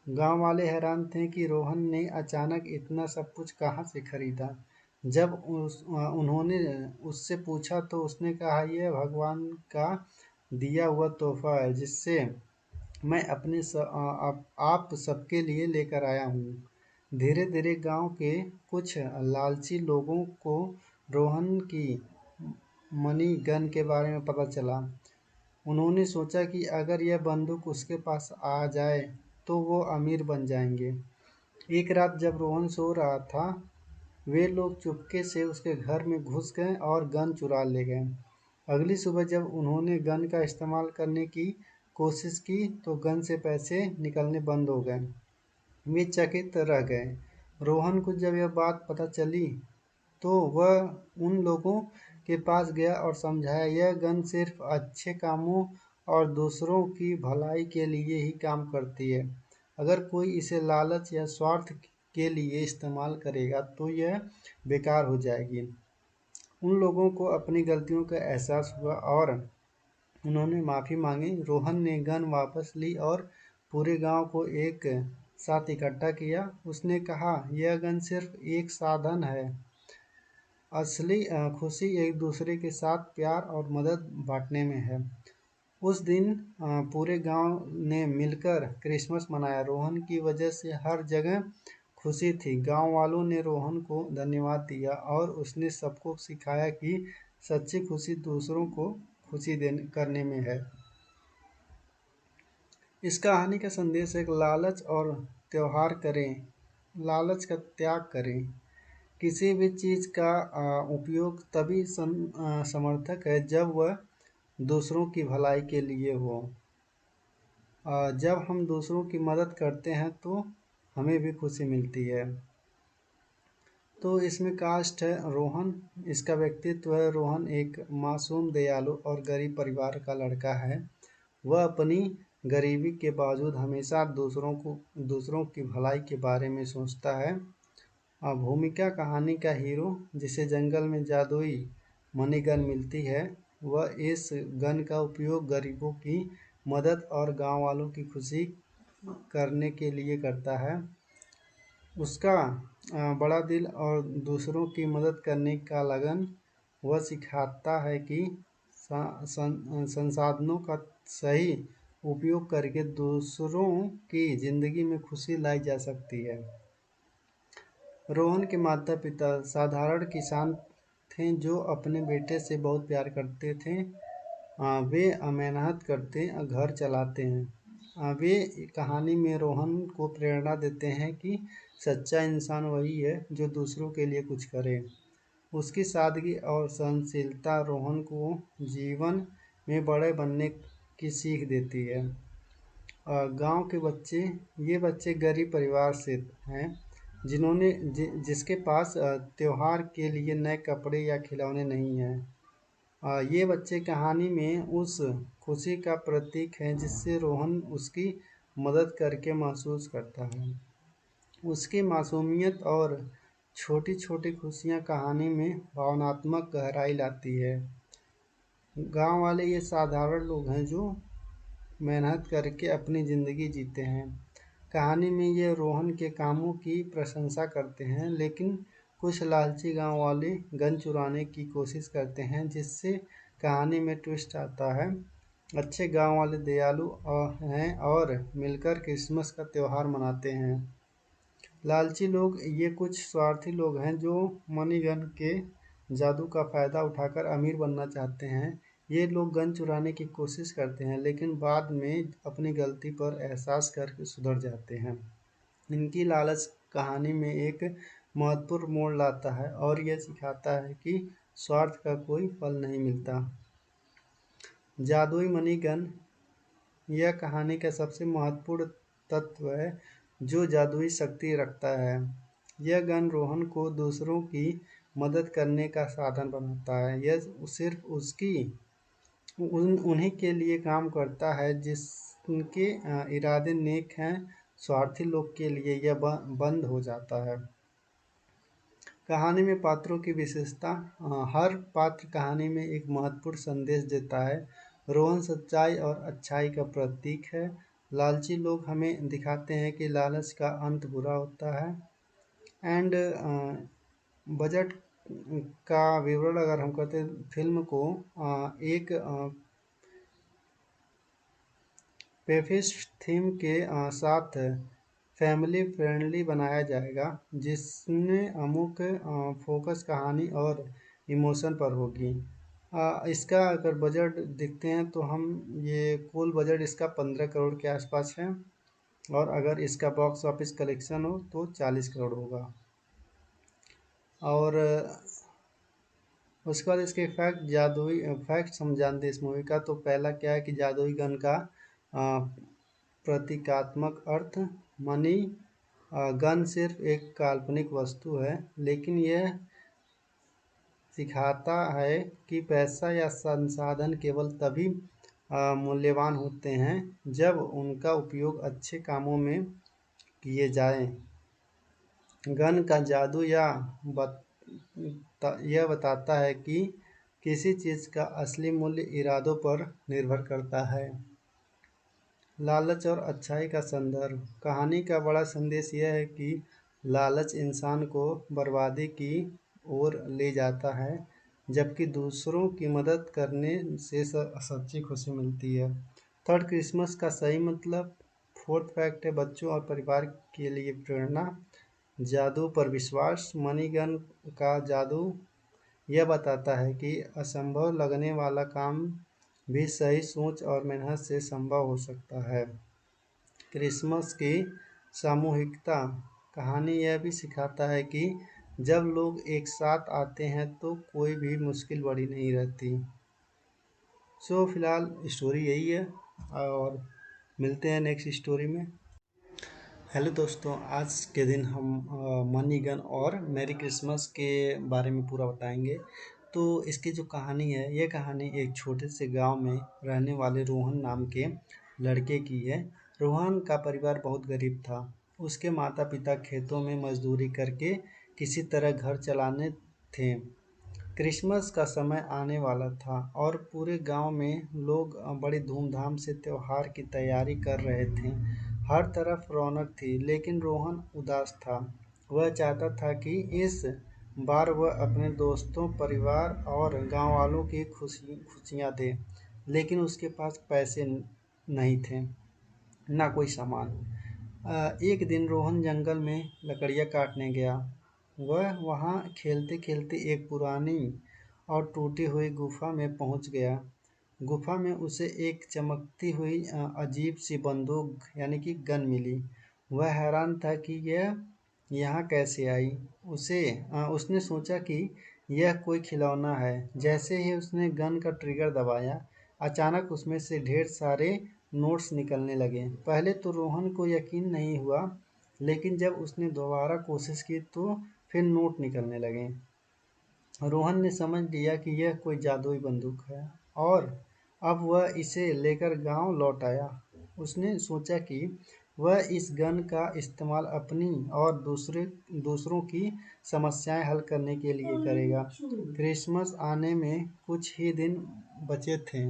गांव वाले हैरान थे कि रोहन ने अचानक इतना सब कुछ कहाँ से खरीदा। जब उन्होंने उससे पूछा तो उसने कहा, यह भगवान का दिया हुआ तोहफा है जिससे मैं आप सबके लिए लेकर आया हूँ। धीरे धीरे गांव के कुछ लालची लोगों को रोहन की मनी गन के बारे में पता चला। उन्होंने सोचा कि अगर यह बंदूक उसके पास आ जाए तो वो अमीर बन जाएंगे। एक रात जब रोहन सो रहा था, वे लोग चुपके से उसके घर में घुस गए और गन चुरा ले गए। अगली सुबह जब उन्होंने गन का इस्तेमाल करने की कोशिश की तो गन से पैसे निकलने बंद हो गए। वे चकित रह गए। रोहन को जब यह बात पता चली तो वह उन लोगों के पास गया और समझाया, यह गन सिर्फ अच्छे कामों और दूसरों की भलाई के लिए ही काम करती है। अगर कोई इसे लालच या स्वार्थ के लिए इस्तेमाल करेगा तो यह बेकार हो जाएगी। उन लोगों को अपनी गलतियों का एहसास हुआ और उन्होंने माफ़ी मांगी। रोहन ने गन वापस ली और पूरे गांव को एक साथ इकट्ठा किया। उसने कहा, यह गन सिर्फ एक साधन है, असली खुशी एक दूसरे के साथ प्यार और मदद बांटने में है। उस दिन पूरे गांव ने मिलकर क्रिसमस मनाया। रोहन की वजह से हर जगह खुशी थी। गांव वालों ने रोहन को धन्यवाद दिया और उसने सबको सिखाया कि सच्ची खुशी दूसरों को खुशी देने करने में है। इस कहानी का संदेश है, लालच और त्योहार करें, लालच का त्याग करें। किसी भी चीज़ का उपयोग तभी समर्थक है जब वह दूसरों की भलाई के लिए हो। जब हम दूसरों की मदद करते हैं तो हमें भी खुशी मिलती है। तो इसमें कास्ट है रोहन। इसका व्यक्तित्व है, रोहन एक मासूम, दयालु और गरीब परिवार का लड़का है। वह अपनी गरीबी के बावजूद हमेशा दूसरों की भलाई के बारे में सोचता है। भूमिका कहानी का हीरो, जिसे जंगल में जादुई मनीगन मिलती है। वह इस गन का उपयोग गरीबों की मदद और गांव वालों की खुशी करने के लिए करता है। उसका बड़ा दिल और दूसरों की मदद करने का लगन वह सिखाता है कि संसाधनों का सही उपयोग करके दूसरों की ज़िंदगी में खुशी लाई जा सकती है। रोहन के माता-पिता साधारण किसान थे जो अपने बेटे से बहुत प्यार करते थे। वे मेहनत करते घर चलाते हैं। वे कहानी में रोहन को प्रेरणा देते हैं कि सच्चा इंसान वही है जो दूसरों के लिए कुछ करे। उसकी सादगी और सहनशीलता रोहन को जीवन में बड़े बनने की सीख देती है। गांव के बच्चे ये बच्चे गरीब परिवार से हैं जिन्होंने जिसके पास त्योहार के लिए नए कपड़े या खिलौने नहीं हैं। ये बच्चे कहानी में उस खुशी का प्रतीक हैं जिससे रोहन उसकी मदद करके महसूस करता है। उसकी मासूमियत और छोटी छोटी खुशियाँ कहानी में भावनात्मक गहराई लाती है। गांव वाले ये साधारण लोग हैं जो मेहनत करके अपनी ज़िंदगी जीते हैं। कहानी में ये रोहन के कामों की प्रशंसा करते हैं, लेकिन कुछ लालची गांव वाले गन चुराने की कोशिश करते हैं, जिससे कहानी में ट्विस्ट आता है। अच्छे गांव वाले दयालु हैं और मिलकर क्रिसमस का त्यौहार मनाते हैं। लालची लोग ये कुछ स्वार्थी लोग हैं जो मनी गन के जादू का फ़ायदा उठाकर अमीर बनना चाहते हैं। ये लोग गन चुराने की कोशिश करते हैं, लेकिन बाद में अपनी गलती पर एहसास करके सुधर जाते हैं। इनकी लालच कहानी में एक महत्वपूर्ण मोड़ लाता है और यह सिखाता है कि स्वार्थ का कोई फल नहीं मिलता। जादुई मनी गन यह कहानी का सबसे महत्वपूर्ण तत्व है जो जादुई शक्ति रखता है। यह गन रोहन को दूसरों की मदद करने का साधन बनाता है। यह सिर्फ उन्हीं के लिए काम करता है जिनके इरादे नेक हैं। स्वार्थी लोग के लिए यह बंद हो जाता है। कहानी में पात्रों की विशेषता हर पात्र कहानी में एक महत्वपूर्ण संदेश देता है। रोहन सच्चाई और अच्छाई का प्रतीक है। लालची लोग हमें दिखाते हैं कि लालच का अंत बुरा होता है। एंड बजट का विवरण अगर हम कहते हैं फिल्म को एक पेफिस्ट थीम के साथ फैमिली फ्रेंडली बनाया जाएगा, जिसमें मुख्य फोकस कहानी और इमोशन पर होगी। इसका अगर बजट देखते हैं तो हम ये कुल बजट इसका 15 करोड़ के आसपास है और अगर इसका बॉक्स ऑफिस कलेक्शन हो तो 40 करोड़ होगा। और उसके बाद इसके जादुई फैक्ट्स हम जानते हैं इस मूवी का। तो पहला क्या है कि जादुई गन का प्रतीकात्मक अर्थ मनी गन सिर्फ एक काल्पनिक वस्तु है, लेकिन यह सिखाता है कि पैसा या संसाधन केवल तभी मूल्यवान होते हैं जब उनका उपयोग अच्छे कामों में किए जाएं। गन का जादू यह बताता है कि किसी चीज़ का असली मूल्य इरादों पर निर्भर करता है। लालच और अच्छाई का संदर्भ कहानी का बड़ा संदेश यह है कि लालच इंसान को बर्बादी की ओर ले जाता है, जबकि दूसरों की मदद करने से सच्ची खुशी मिलती है। थर्ड, क्रिसमस का सही मतलब। फोर्थ फैक्ट है बच्चों और परिवार के लिए प्रेरणा। जादू पर विश्वास। मनी गन का जादू यह बताता है कि असंभव लगने वाला काम भी सही सोच और मेहनत से संभव हो सकता है। क्रिसमस की सामूहिकता कहानी यह भी सिखाता है कि जब लोग एक साथ आते हैं तो कोई भी मुश्किल बड़ी नहीं रहती। सो फिलहाल स्टोरी यही है और मिलते हैं नेक्स्ट स्टोरी में। हेलो दोस्तों, आज के दिन हम मनी गन और मैरी क्रिसमस के बारे में पूरा बताएंगे। तो इसकी जो कहानी है, ये कहानी एक छोटे से गांव में रहने वाले रोहन नाम के लड़के की है। रोहन का परिवार बहुत गरीब था। उसके माता पिता खेतों में मजदूरी करके किसी तरह घर चलाने थे। क्रिसमस का समय आने वाला था और पूरे गांव में लोग बड़ी धूमधाम से त्योहार की तैयारी कर रहे थे। हर तरफ रौनक थी, लेकिन रोहन उदास था। वह चाहता था कि इस बार वह अपने दोस्तों, परिवार और गांव वालों की खुशियां दे, लेकिन उसके पास पैसे नहीं थे, ना कोई सामान। एक दिन रोहन जंगल में लकड़ियाँ काटने गया। वह वहाँ खेलते-खेलते एक पुरानी और टूटी हुई गुफा में पहुँच गया। गुफा में उसे एक चमकती हुई अजीब सी बंदूक यानी कि गन मिली। वह हैरान था कि यह यहाँ कैसे आई। उसने सोचा कि यह कोई खिलौना है। जैसे ही उसने गन का ट्रिगर दबाया, अचानक उसमें से ढेर सारे नोट्स निकलने लगे। पहले तो रोहन को यकीन नहीं हुआ, लेकिन जब उसने दोबारा कोशिश की तो फिर नोट निकलने लगे। रोहन ने समझ लिया कि यह कोई जादुई बंदूक है और अब वह इसे लेकर गांव लौट आया। उसने सोचा कि वह इस गन का इस्तेमाल अपनी और दूसरों की समस्याएं हल करने के लिए करेगा। क्रिसमस आने में कुछ ही दिन बचे थे।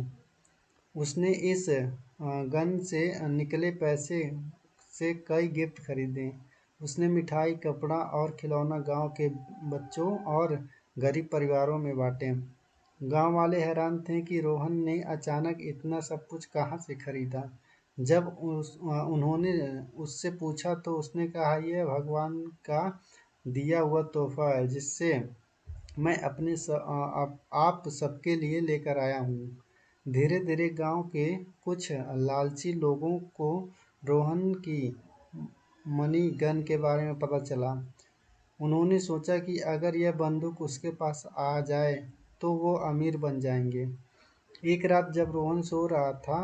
उसने इस गन से निकले पैसे से कई गिफ्ट खरीदे। उसने मिठाई, कपड़ा और खिलौना गांव के बच्चों और गरीब परिवारों में बांटे। गांव वाले हैरान थे कि रोहन ने अचानक इतना सब कुछ कहां से खरीदा। जब उन्होंने उससे पूछा तो उसने कहा, यह भगवान का दिया हुआ तोहफा है जिससे मैं आप सबके लिए लेकर आया हूँ। धीरे धीरे गांव के कुछ लालची लोगों को रोहन की मनी गन के बारे में पता चला। उन्होंने सोचा कि अगर यह बंदूक उसके पास आ जाए तो वो अमीर बन जाएंगे। एक रात जब रोहन सो रहा था,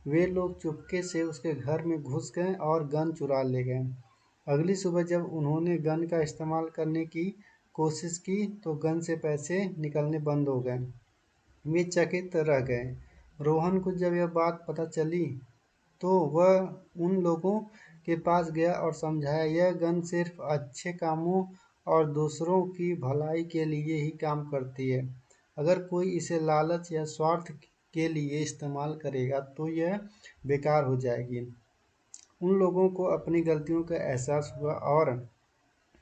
वे लोग चुपके से उसके घर में घुस गए और गन चुरा ले गए। अगली सुबह जब उन्होंने गन का इस्तेमाल करने की कोशिश की तो गन से पैसे निकलने बंद हो गए। वे चकित रह गए। रोहन को जब यह बात पता चली तो वह उन लोगों के पास गया और समझाया, यह गन सिर्फ अच्छे कामों और दूसरों की भलाई के लिए ही काम करती है। अगर कोई इसे लालच या स्वार्थ के लिए इस्तेमाल करेगा तो यह बेकार हो जाएगी। उन लोगों को अपनी गलतियों का एहसास हुआ और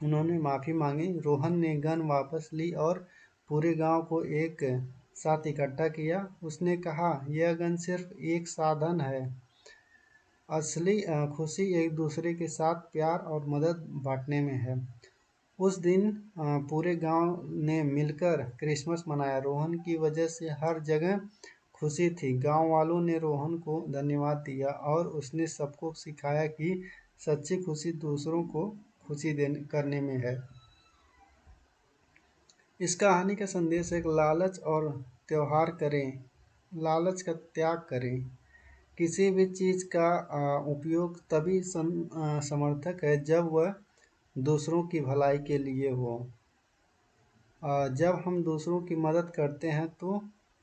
उन्होंने माफ़ी मांगी। रोहन ने गन वापस ली और पूरे गांव को एक साथ इकट्ठा किया। उसने कहा, यह गन सिर्फ एक साधन है, असली खुशी एक दूसरे के साथ प्यार और मदद बांटने में है। उस दिन पूरे गांव ने मिलकर क्रिसमस मनाया। रोहन की वजह से हर जगह खुशी थी। गांव वालों ने रोहन को धन्यवाद दिया और उसने सबको सिखाया कि सच्ची खुशी दूसरों को खुशी देने करने में है। इस कहानी का संदेश है कि त्योहार करें, लालच का त्याग करें। किसी भी चीज़ का उपयोग तभी समर्थक है जब वह दूसरों की भलाई के लिए हो। जब हम दूसरों की मदद करते हैं तो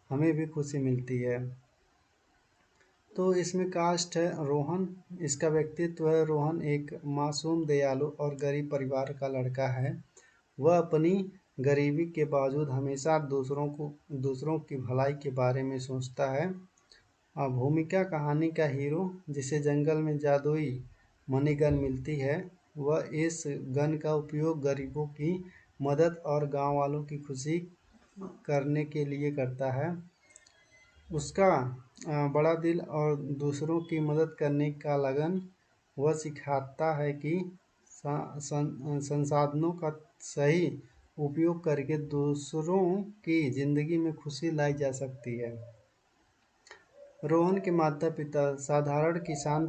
हमें भी खुशी मिलती है। तो इसमें कास्ट है रोहन। इसका व्यक्तित्व है, रोहन एक मासूम, दयालु और गरीब परिवार का लड़का है। वह अपनी गरीबी के बावजूद हमेशा दूसरों की भलाई के बारे में सोचता है। भूमिका कहानी का हीरो, जिसे जंगल में जादुई मनी गन मिलती है, वह इस गन का उपयोग गरीबों की मदद और गांव वालों की खुशी करने के लिए करता है। उसका बड़ा दिल और दूसरों की मदद करने का लगन वह सिखाता है कि संसाधनों का सही उपयोग करके दूसरों की ज़िंदगी में खुशी लाई जा सकती है। रोहन के माता-पिता साधारण किसान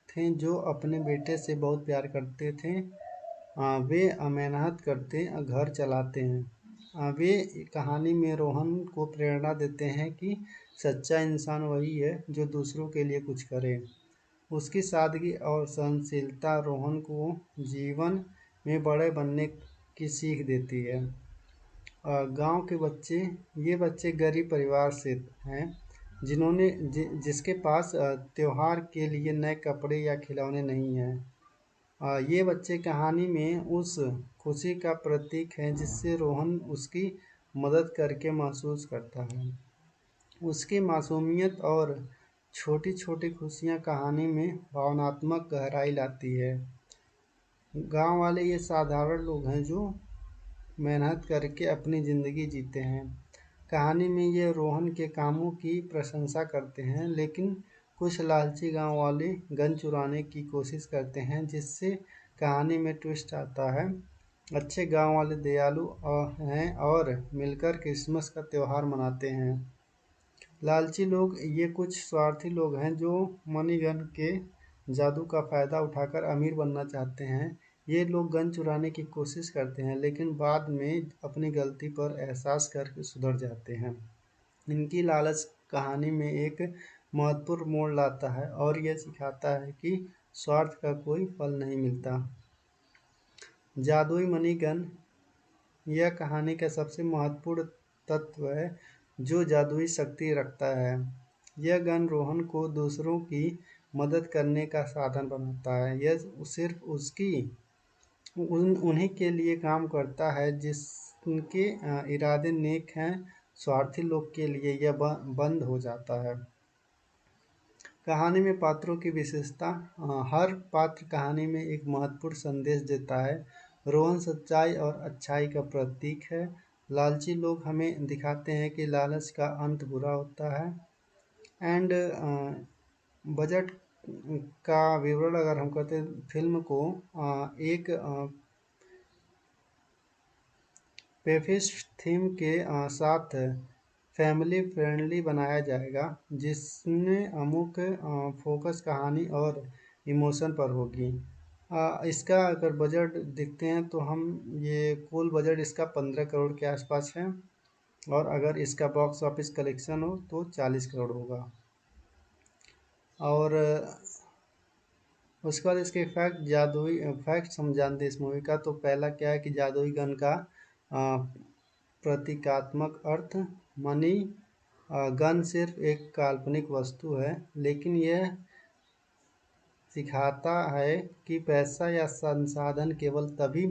थे जो अपने बेटे से बहुत प्यार करते थे। वे मेहनत करते घर चलाते हैं। वे कहानी में रोहन को प्रेरणा देते हैं कि सच्चा इंसान वही है जो दूसरों के लिए कुछ करे। उसकी सादगी और सहनशीलता रोहन को जीवन में बड़े बनने की सीख देती है। गांव के बच्चे, ये बच्चे गरीब परिवार से हैं जिसके पास त्योहार के लिए नए कपड़े या खिलौने नहीं हैं। ये बच्चे कहानी में उस खुशी का प्रतीक हैं जिससे रोहन उसकी मदद करके महसूस करता है। उसकी मासूमियत और छोटी छोटी खुशियाँ कहानी में भावनात्मक गहराई लाती है। गांव वाले ये साधारण लोग हैं जो मेहनत करके अपनी ज़िंदगी जीते हैं। कहानी में ये रोहन के कामों की प्रशंसा करते हैं, लेकिन कुछ लालची गांव वाले गन चुराने की कोशिश करते हैं, जिससे कहानी में ट्विस्ट आता है। अच्छे गांव वाले दयालु हैं और मिलकर क्रिसमस का त्यौहार मनाते हैं। लालची लोग ये कुछ स्वार्थी लोग हैं जो मनी गन के जादू का फ़ायदा उठाकर अमीर बनना चाहते हैं। ये लोग गन चुराने की कोशिश करते हैं, लेकिन बाद में अपनी गलती पर एहसास करके सुधर जाते हैं। इनकी लालच कहानी में एक महत्वपूर्ण मोड़ लाता है और यह सिखाता है कि स्वार्थ का कोई फल नहीं मिलता। जादुई मनी गन यह कहानी का सबसे महत्वपूर्ण तत्व है जो जादुई शक्ति रखता है। यह गन रोहन को दूसरों की मदद करने का साधन बनाता है। यह सिर्फ उन्हीं के लिए काम करता है जिनके इरादे नेक हैं। स्वार्थी लोग के लिए यह बंद हो जाता है। कहानी में पात्रों की विशेषता। हर पात्र कहानी में एक महत्वपूर्ण संदेश देता है। रोहन सच्चाई और अच्छाई का प्रतीक है। लालची लोग हमें दिखाते हैं कि लालच का अंत बुरा होता है। एंड बजट का विवरण अगर हम कहते हैं, फिल्म को एक पेफिस्ट थीम के साथ फैमिली फ्रेंडली बनाया जाएगा, जिसमें मुख्य फोकस कहानी और इमोशन पर होगी। इसका अगर बजट देखते हैं तो हम ये कुल बजट इसका 15 करोड़ के आसपास है, और अगर इसका बॉक्स ऑफिस कलेक्शन हो तो 40 करोड़ होगा। और उसके बाद इसके जादुई फैक्ट्स हम जानते हैं इस मूवी का। तो पहला क्या है कि जादुई गन का प्रतीकात्मक अर्थ। मनी गन सिर्फ एक काल्पनिक वस्तु है, लेकिन यह सिखाता है कि पैसा या संसाधन केवल तभी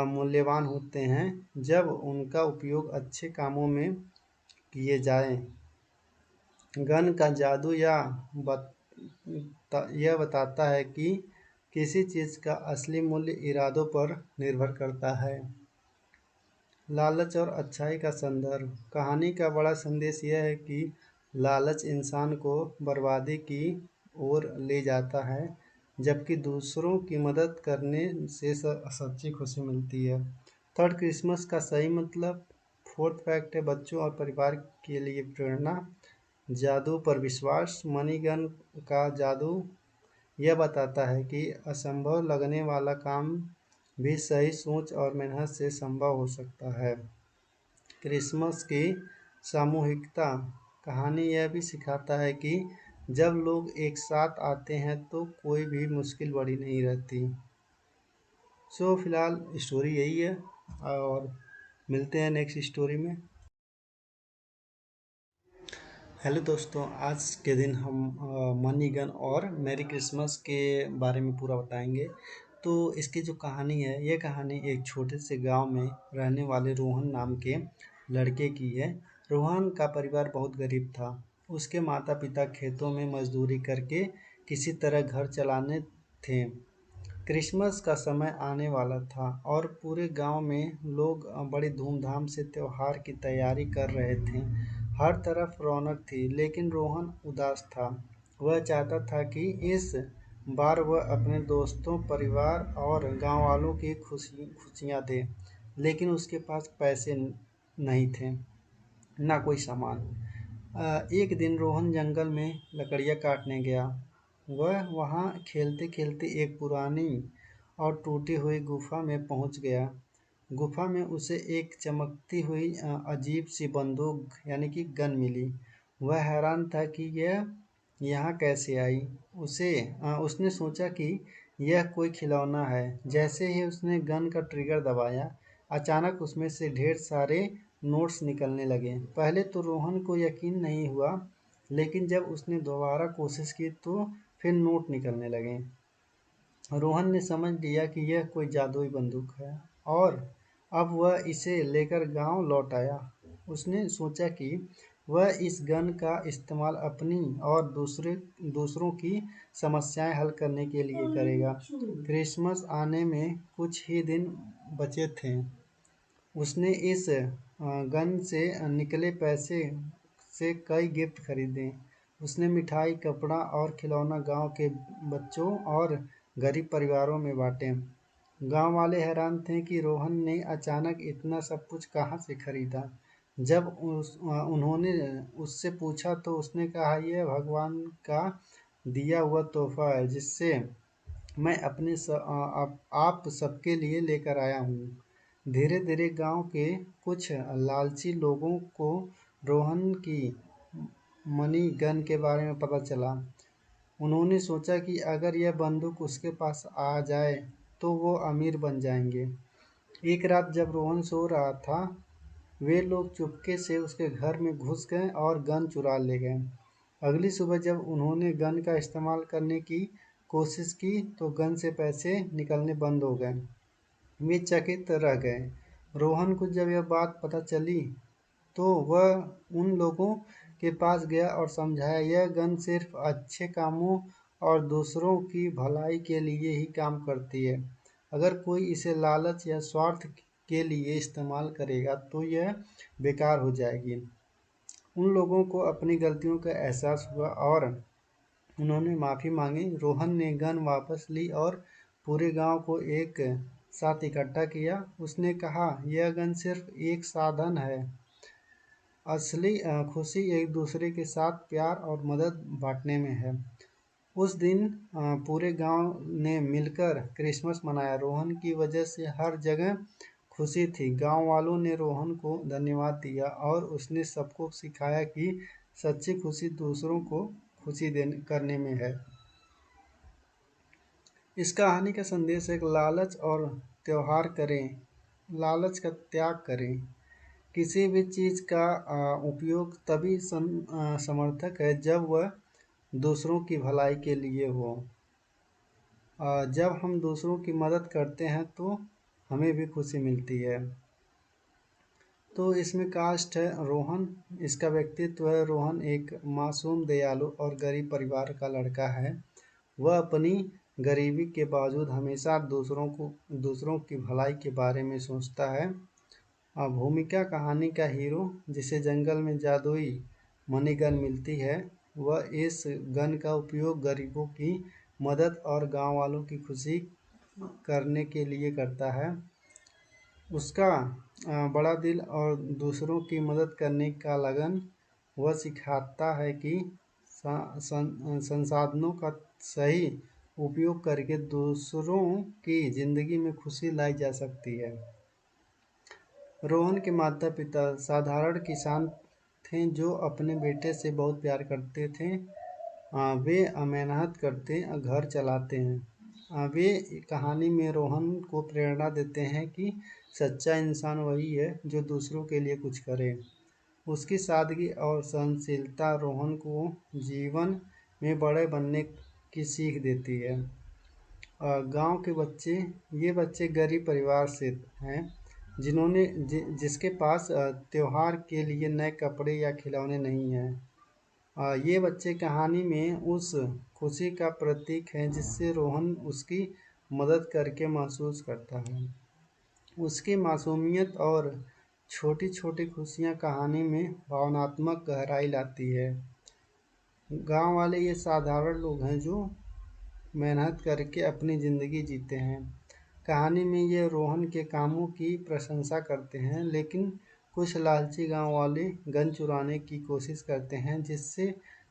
मूल्यवान होते हैं जब उनका उपयोग अच्छे कामों में किए जाएं। गन का जादू यह बताता है कि किसी चीज़ का असली मूल्य इरादों पर निर्भर करता है। लालच और अच्छाई का संदर्भ। कहानी का बड़ा संदेश यह है कि लालच इंसान को बर्बादी की ओर ले जाता है, जबकि दूसरों की मदद करने से सच्ची खुशी मिलती है। थर्ड, क्रिसमस का सही मतलब। फोर्थ फैक्ट है बच्चों और परिवार के लिए प्रेरणा। जादू पर विश्वास। मनी गन का जादू यह बताता है कि असंभव लगने वाला काम भी सही सोच और मेहनत से संभव हो सकता है। क्रिसमस की सामूहिकता। कहानी यह भी सिखाता है कि जब लोग एक साथ आते हैं तो कोई भी मुश्किल बड़ी नहीं रहती। सो फिलहाल स्टोरी यही है, और मिलते हैं नेक्स्ट स्टोरी में। हेलो दोस्तों, आज के दिन हम मनी गन और मैरी क्रिसमस के बारे में पूरा बताएंगे। तो इसकी जो कहानी है, ये कहानी एक छोटे से गांव में रहने वाले रोहन नाम के लड़के की है। रोहन का परिवार बहुत गरीब था। उसके माता पिता खेतों में मजदूरी करके किसी तरह घर चलाने थे। क्रिसमस का समय आने वाला था और पूरे गांव में लोग बड़ी धूमधाम से त्योहार की तैयारी कर रहे थे। हर तरफ रौनक थी, लेकिन रोहन उदास था। वह चाहता था कि इस बार वह अपने दोस्तों, परिवार और गांव वालों की खुशियां दे, लेकिन उसके पास पैसे नहीं थे, ना कोई सामान। एक दिन रोहन जंगल में लकड़ियाँ काटने गया। वह वहाँ खेलते खेलते एक पुरानी और टूटी हुई गुफा में पहुँच गया। गुफा में उसे एक चमकती हुई अजीब सी बंदूक यानी कि गन मिली। वह हैरान था कि यह यहाँ कैसे आई। उसने सोचा कि यह कोई खिलौना है। जैसे ही उसने गन का ट्रिगर दबाया, अचानक उसमें से ढेर सारे नोट्स निकलने लगे। पहले तो रोहन को यकीन नहीं हुआ, लेकिन जब उसने दोबारा कोशिश की तो फिर नोट निकलने लगे। रोहन ने समझ लिया कि यह कोई जादुई बंदूक है, और अब वह इसे लेकर गांव लौट आया। उसने सोचा कि वह इस गन का इस्तेमाल अपनी और दूसरों की समस्याएं हल करने के लिए करेगा। क्रिसमस आने में कुछ ही दिन बचे थे। उसने इस गन से निकले पैसे से कई गिफ्ट खरीदे। उसने मिठाई, कपड़ा और खिलौना गांव के बच्चों और गरीब परिवारों में बांटे। गांव वाले हैरान थे कि रोहन ने अचानक इतना सब कुछ कहां से खरीदा। जब उन्होंने उससे पूछा तो उसने कहा, यह भगवान का दिया हुआ तोहफा है जिससे मैं आप सबके लिए लेकर आया हूँ। धीरे धीरे गांव के कुछ लालची लोगों को रोहन की मनी गन के बारे में पता चला। उन्होंने सोचा कि अगर यह बंदूक उसके पास आ जाए तो वो अमीर बन जाएंगे। एक रात जब रोहन सो रहा था, वे लोग चुपके से उसके घर में घुस गए और गन चुरा ले गए। अगली सुबह जब उन्होंने गन का इस्तेमाल करने की कोशिश की तो गन से पैसे निकलने बंद हो गए। वे चकित रह गए। रोहन को जब यह बात पता चली तो वह उन लोगों के पास गया और समझाया, यह गन सिर्फ अच्छे कामों और दूसरों की भलाई के लिए ही काम करती है। अगर कोई इसे लालच या स्वार्थ के लिए इस्तेमाल करेगा तो यह बेकार हो जाएगी। उन लोगों को अपनी गलतियों का एहसास हुआ और उन्होंने माफ़ी मांगी। रोहन ने गन वापस ली और पूरे गांव को एक साथ इकट्ठा किया। उसने कहा, यह गन सिर्फ एक साधन है, असली खुशी एक दूसरे के साथ प्यार और मदद बांटने में है। उस दिन पूरे गांव ने मिलकर क्रिसमस मनाया। रोहन की वजह से हर जगह खुशी थी। गांव वालों ने रोहन को धन्यवाद दिया और उसने सबको सिखाया कि सच्ची खुशी दूसरों को खुशी देने करने में है। इस कहानी का संदेश है कि लालच का त्याग करें। किसी भी चीज़ का उपयोग तभी समर्थक है जब वह दूसरों की भलाई के लिए हो। जब हम दूसरों की मदद करते हैं तो हमें भी खुशी मिलती है। तो इसमें कास्ट है रोहन। इसका व्यक्तित्व है, रोहन एक मासूम, दयालु और गरीब परिवार का लड़का है। वह अपनी गरीबी के बावजूद हमेशा दूसरों की भलाई के बारे में सोचता है। भूमिका कहानी का हीरो, जिसे जंगल में जादुई मनी गन मिलती है, वह इस गन का उपयोग गरीबों की मदद और गांव वालों की खुशी करने के लिए करता है। उसका बड़ा दिल और दूसरों की मदद करने का लगन वह सिखाता है कि संसाधनों का सही उपयोग करके दूसरों की ज़िंदगी में खुशी लाई जा सकती है। रोहन के माता पिता साधारण किसान थे जो अपने बेटे से बहुत प्यार करते थे। वे मेहनत करते घर चलाते हैं। वे कहानी में रोहन को प्रेरणा देते हैं कि सच्चा इंसान वही है जो दूसरों के लिए कुछ करे। उसकी सादगी और सहनशीलता रोहन को जीवन में बड़े बनने की सीख देती है। गांव के बच्चे, ये बच्चे गरीब परिवार से हैं जिसके पास त्योहार के लिए नए कपड़े या खिलौने नहीं हैं। ये बच्चे कहानी में उस खुशी का प्रतीक हैं जिससे रोहन उसकी मदद करके महसूस करता है। उसकी मासूमियत और छोटी छोटी खुशियाँ कहानी में भावनात्मक गहराई लाती है। गांव वाले ये साधारण लोग हैं जो मेहनत करके अपनी ज़िंदगी जीते हैं। कहानी में ये रोहन के कामों की प्रशंसा करते हैं, लेकिन कुछ लालची गांव वाले गन चुराने की कोशिश करते हैं, जिससे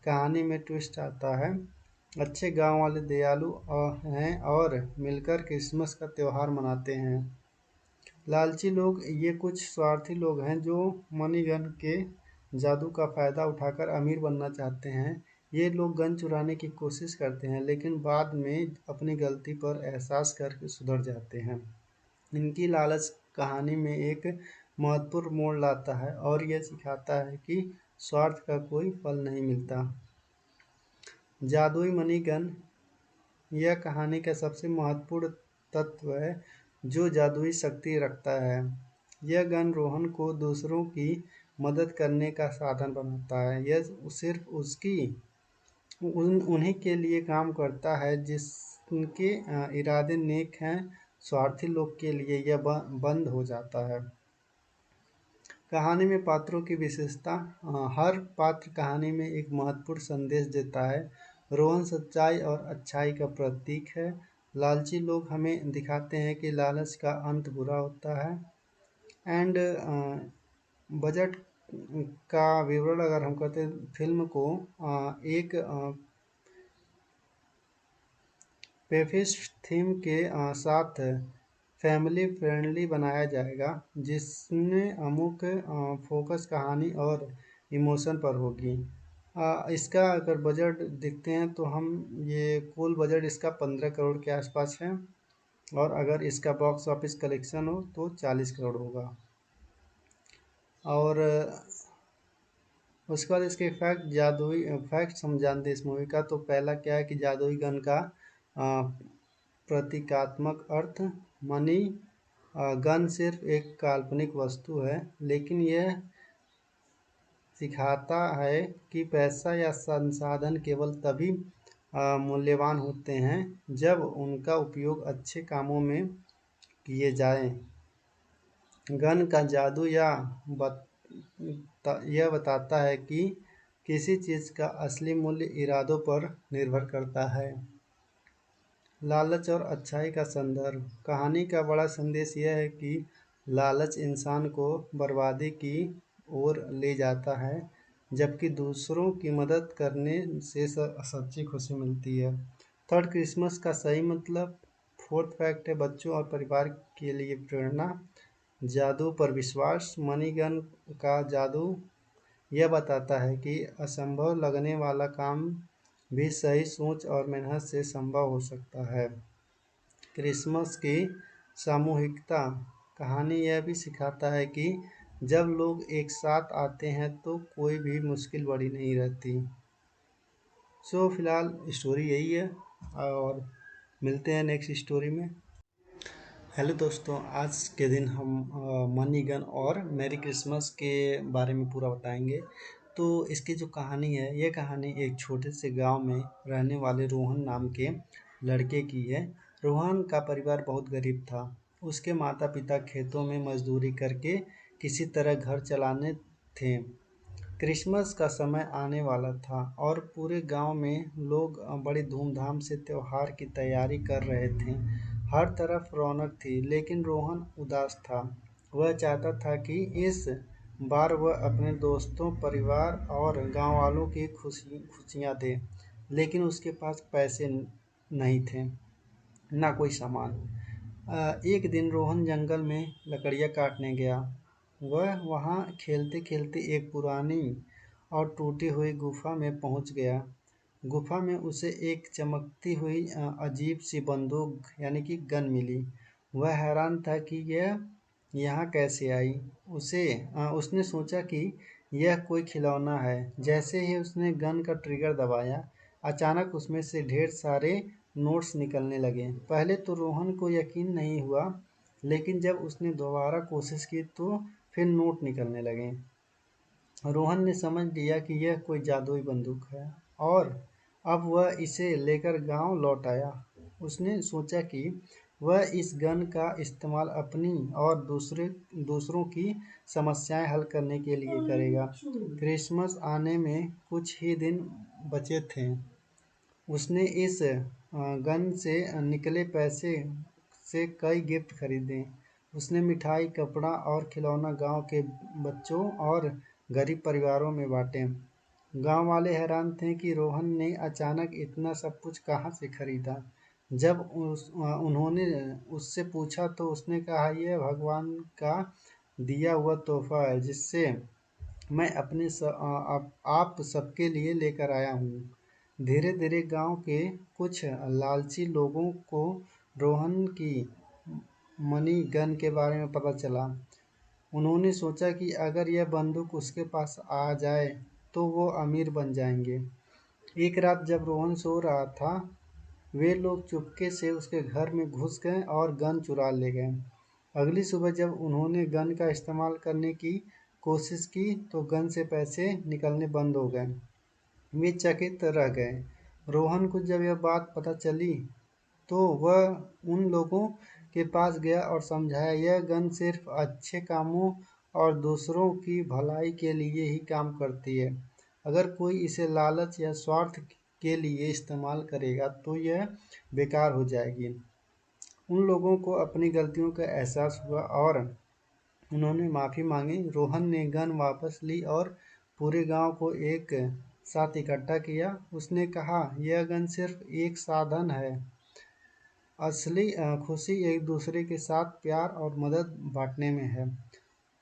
कहानी में ट्विस्ट आता है। अच्छे गांव वाले दयालु हैं और मिलकर क्रिसमस का त्यौहार मनाते हैं। लालची लोग, ये कुछ स्वार्थी लोग हैं जो मनी गन के जादू का फ़ायदा उठाकर अमीर बनना चाहते हैं। ये लोग गन चुराने की कोशिश करते हैं लेकिन बाद में अपनी गलती पर एहसास करके सुधर जाते हैं। इनकी लालच कहानी में एक महत्वपूर्ण मोड़ लाता है और यह सिखाता है कि स्वार्थ का कोई फल नहीं मिलता। जादुई मनी गन, यह कहानी का सबसे महत्वपूर्ण तत्व है जो जादुई शक्ति रखता है। यह गन रोहन को दूसरों की मदद करने का साधन बनाता है। यह सिर्फ उन्हीं के लिए काम करता है जिनके इरादे नेक हैं। स्वार्थी लोग के लिए यह बंद हो जाता है। कहानी में पात्रों की विशेषता। हर पात्र कहानी में एक महत्वपूर्ण संदेश देता है। रोहन सच्चाई और अच्छाई का प्रतीक है। लालची लोग हमें दिखाते हैं कि लालच का अंत बुरा होता है। एंड बजट का विवरण अगर हम करते हैं फिल्म को एक पेफिस्ट थीम के साथ फैमिली फ्रेंडली बनाया जाएगा, जिसमें मुख्य फोकस कहानी और इमोशन पर होगी। इसका अगर बजट देखते हैं तो हम ये कुल बजट इसका 15 करोड़ के आसपास है, और अगर इसका बॉक्स ऑफिस कलेक्शन हो तो 40 करोड़ होगा। और उसके बाद इसके फैक्ट्स हम जानते हैं इस मूवी का। तो पहला क्या है कि जादुई गन का प्रतीकात्मक अर्थ। मनी गन सिर्फ एक काल्पनिक वस्तु है, लेकिन यह सिखाता है कि पैसा या संसाधन केवल तभी मूल्यवान होते हैं जब उनका उपयोग अच्छे कामों में किए जाए। गन का जादू यह बताता है कि किसी चीज़ का असली मूल्य इरादों पर निर्भर करता है। लालच और अच्छाई का संदर्भ। कहानी का बड़ा संदेश यह है कि लालच इंसान को बर्बादी की ओर ले जाता है, जबकि दूसरों की मदद करने से सच्ची खुशी मिलती है। थर्ड, क्रिसमस का सही मतलब। फोर्थ फैक्ट है बच्चों और परिवार के लिए प्रेरणा। जादू पर विश्वास। मनीगन का जादू यह बताता है कि असंभव लगने वाला काम भी सही सोच और मेहनत से संभव हो सकता है। क्रिसमस की सामूहिकता। कहानी यह भी सिखाता है कि जब लोग एक साथ आते हैं तो कोई भी मुश्किल बड़ी नहीं रहती। सो फिलहाल स्टोरी यही है, और मिलते हैं नेक्स्ट स्टोरी में। हेलो दोस्तों, आज के दिन हम मनी गन और मैरी क्रिसमस के बारे में पूरा बताएंगे। तो इसकी जो कहानी है, ये कहानी एक छोटे से गांव में रहने वाले रोहन नाम के लड़के की है। रोहन का परिवार बहुत गरीब था। उसके माता पिता खेतों में मजदूरी करके किसी तरह घर चलाने थे। क्रिसमस का समय आने वाला था और पूरे गांव में लोग बड़ी धूमधाम से त्योहार की तैयारी कर रहे थे। हर तरफ रौनक थी, लेकिन रोहन उदास था। वह चाहता था कि इस बार वह अपने दोस्तों, परिवार और गांव वालों की खुशियां दे, लेकिन उसके पास पैसे नहीं थे, ना कोई सामान। एक दिन रोहन जंगल में लकड़ियाँ काटने गया। वह वहाँ खेलते खेलते एक पुरानी और टूटी हुई गुफा में पहुँच गया। गुफा में उसे एक चमकती हुई अजीब सी बंदूक यानी कि गन मिली। वह हैरान था कि यह यहाँ कैसे आई। उसने सोचा कि यह कोई खिलौना है। जैसे ही उसने गन का ट्रिगर दबाया, अचानक उसमें से ढेर सारे नोट्स निकलने लगे। पहले तो रोहन को यकीन नहीं हुआ, लेकिन जब उसने दोबारा कोशिश की तो फिर नोट निकलने लगे। रोहन ने समझ लिया कि यह कोई जादुई बंदूक है, और अब वह इसे लेकर गांव लौट आया। उसने सोचा कि वह इस गन का इस्तेमाल अपनी और दूसरों की समस्याएं हल करने के लिए करेगा। क्रिसमस आने में कुछ ही दिन बचे थे। उसने इस गन से निकले पैसे से कई गिफ्ट खरीदे। उसने मिठाई, कपड़ा और खिलौना गांव के बच्चों और गरीब परिवारों में बांटे। गांव वाले हैरान थे कि रोहन ने अचानक इतना सब कुछ कहाँ से खरीदा। जब उन्होंने उससे पूछा तो उसने कहा, यह भगवान का दिया हुआ तोहफा है, जिससे मैं आप सबके लिए लेकर आया हूँ। धीरे धीरे गांव के कुछ लालची लोगों को रोहन की मनी गन के बारे में पता चला। उन्होंने सोचा कि अगर यह बंदूक उसके पास आ जाए तो वो अमीर बन जाएंगे। एक रात जब रोहन सो रहा था, वे लोग चुपके से उसके घर में घुस गए और गन चुरा ले गए। अगली सुबह जब उन्होंने गन का इस्तेमाल करने की कोशिश की तो गन से पैसे निकलने बंद हो गए। वे चकित रह गए। रोहन को जब यह बात पता चली तो वह उन लोगों के पास गया और समझाया, यह गन सिर्फ अच्छे कामों और दूसरों की भलाई के लिए ही काम करती है। अगर कोई इसे लालच या स्वार्थ के लिए इस्तेमाल करेगा तो यह बेकार हो जाएगी। उन लोगों को अपनी गलतियों का एहसास हुआ और उन्होंने माफ़ी मांगी। रोहन ने गन वापस ली और पूरे गांव को एक साथ इकट्ठा किया। उसने कहा, यह गन सिर्फ एक साधन है, असली खुशी एक दूसरे के साथ प्यार और मदद बांटने में है।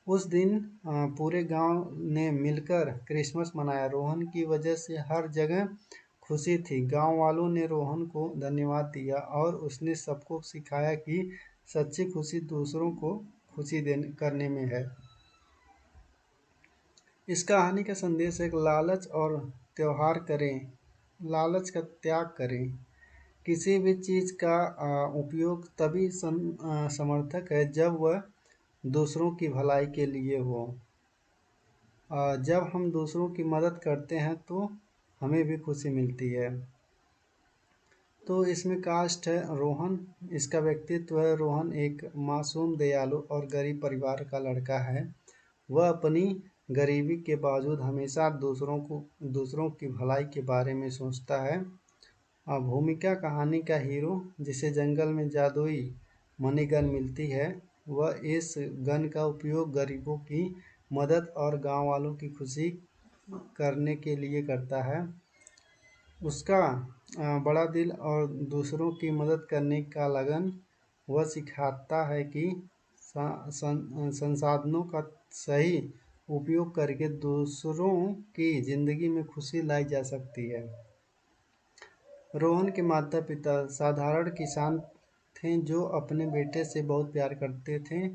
उस दिन पूरे गांव ने मिलकर क्रिसमस मनाया। रोहन की वजह से हर जगह खुशी थी। गांव वालों ने रोहन को धन्यवाद दिया और उसने सबको सिखाया कि सच्ची खुशी दूसरों को खुशी देने करने में है। इस कहानी का संदेश एक लालच और त्योहार करें, लालच का त्याग करें। किसी भी चीज़ का उपयोग तभी समर्थक है जब वह दूसरों की भलाई के लिए हो। जब हम दूसरों की मदद करते हैं तो हमें भी खुशी मिलती है। तो इसमें कास्ट है रोहन, इसका व्यक्तित्व है रोहन एक मासूम, दयालु और गरीब परिवार का लड़का है। वह अपनी गरीबी के बावजूद हमेशा दूसरों की भलाई के बारे में सोचता है। भूमिका कहानी का हीरो, जिसे जंगल में जादुई मनी गन मिलती है, वह इस गन का उपयोग गरीबों की मदद और गांव वालों की खुशी करने के लिए करता है। उसका बड़ा दिल और दूसरों की मदद करने का लगन वह सिखाता है कि संसाधनों का सही उपयोग करके दूसरों की ज़िंदगी में खुशी लाई जा सकती है। रोहन के माता-पिता साधारण किसान थे जो अपने बेटे से बहुत प्यार करते थे।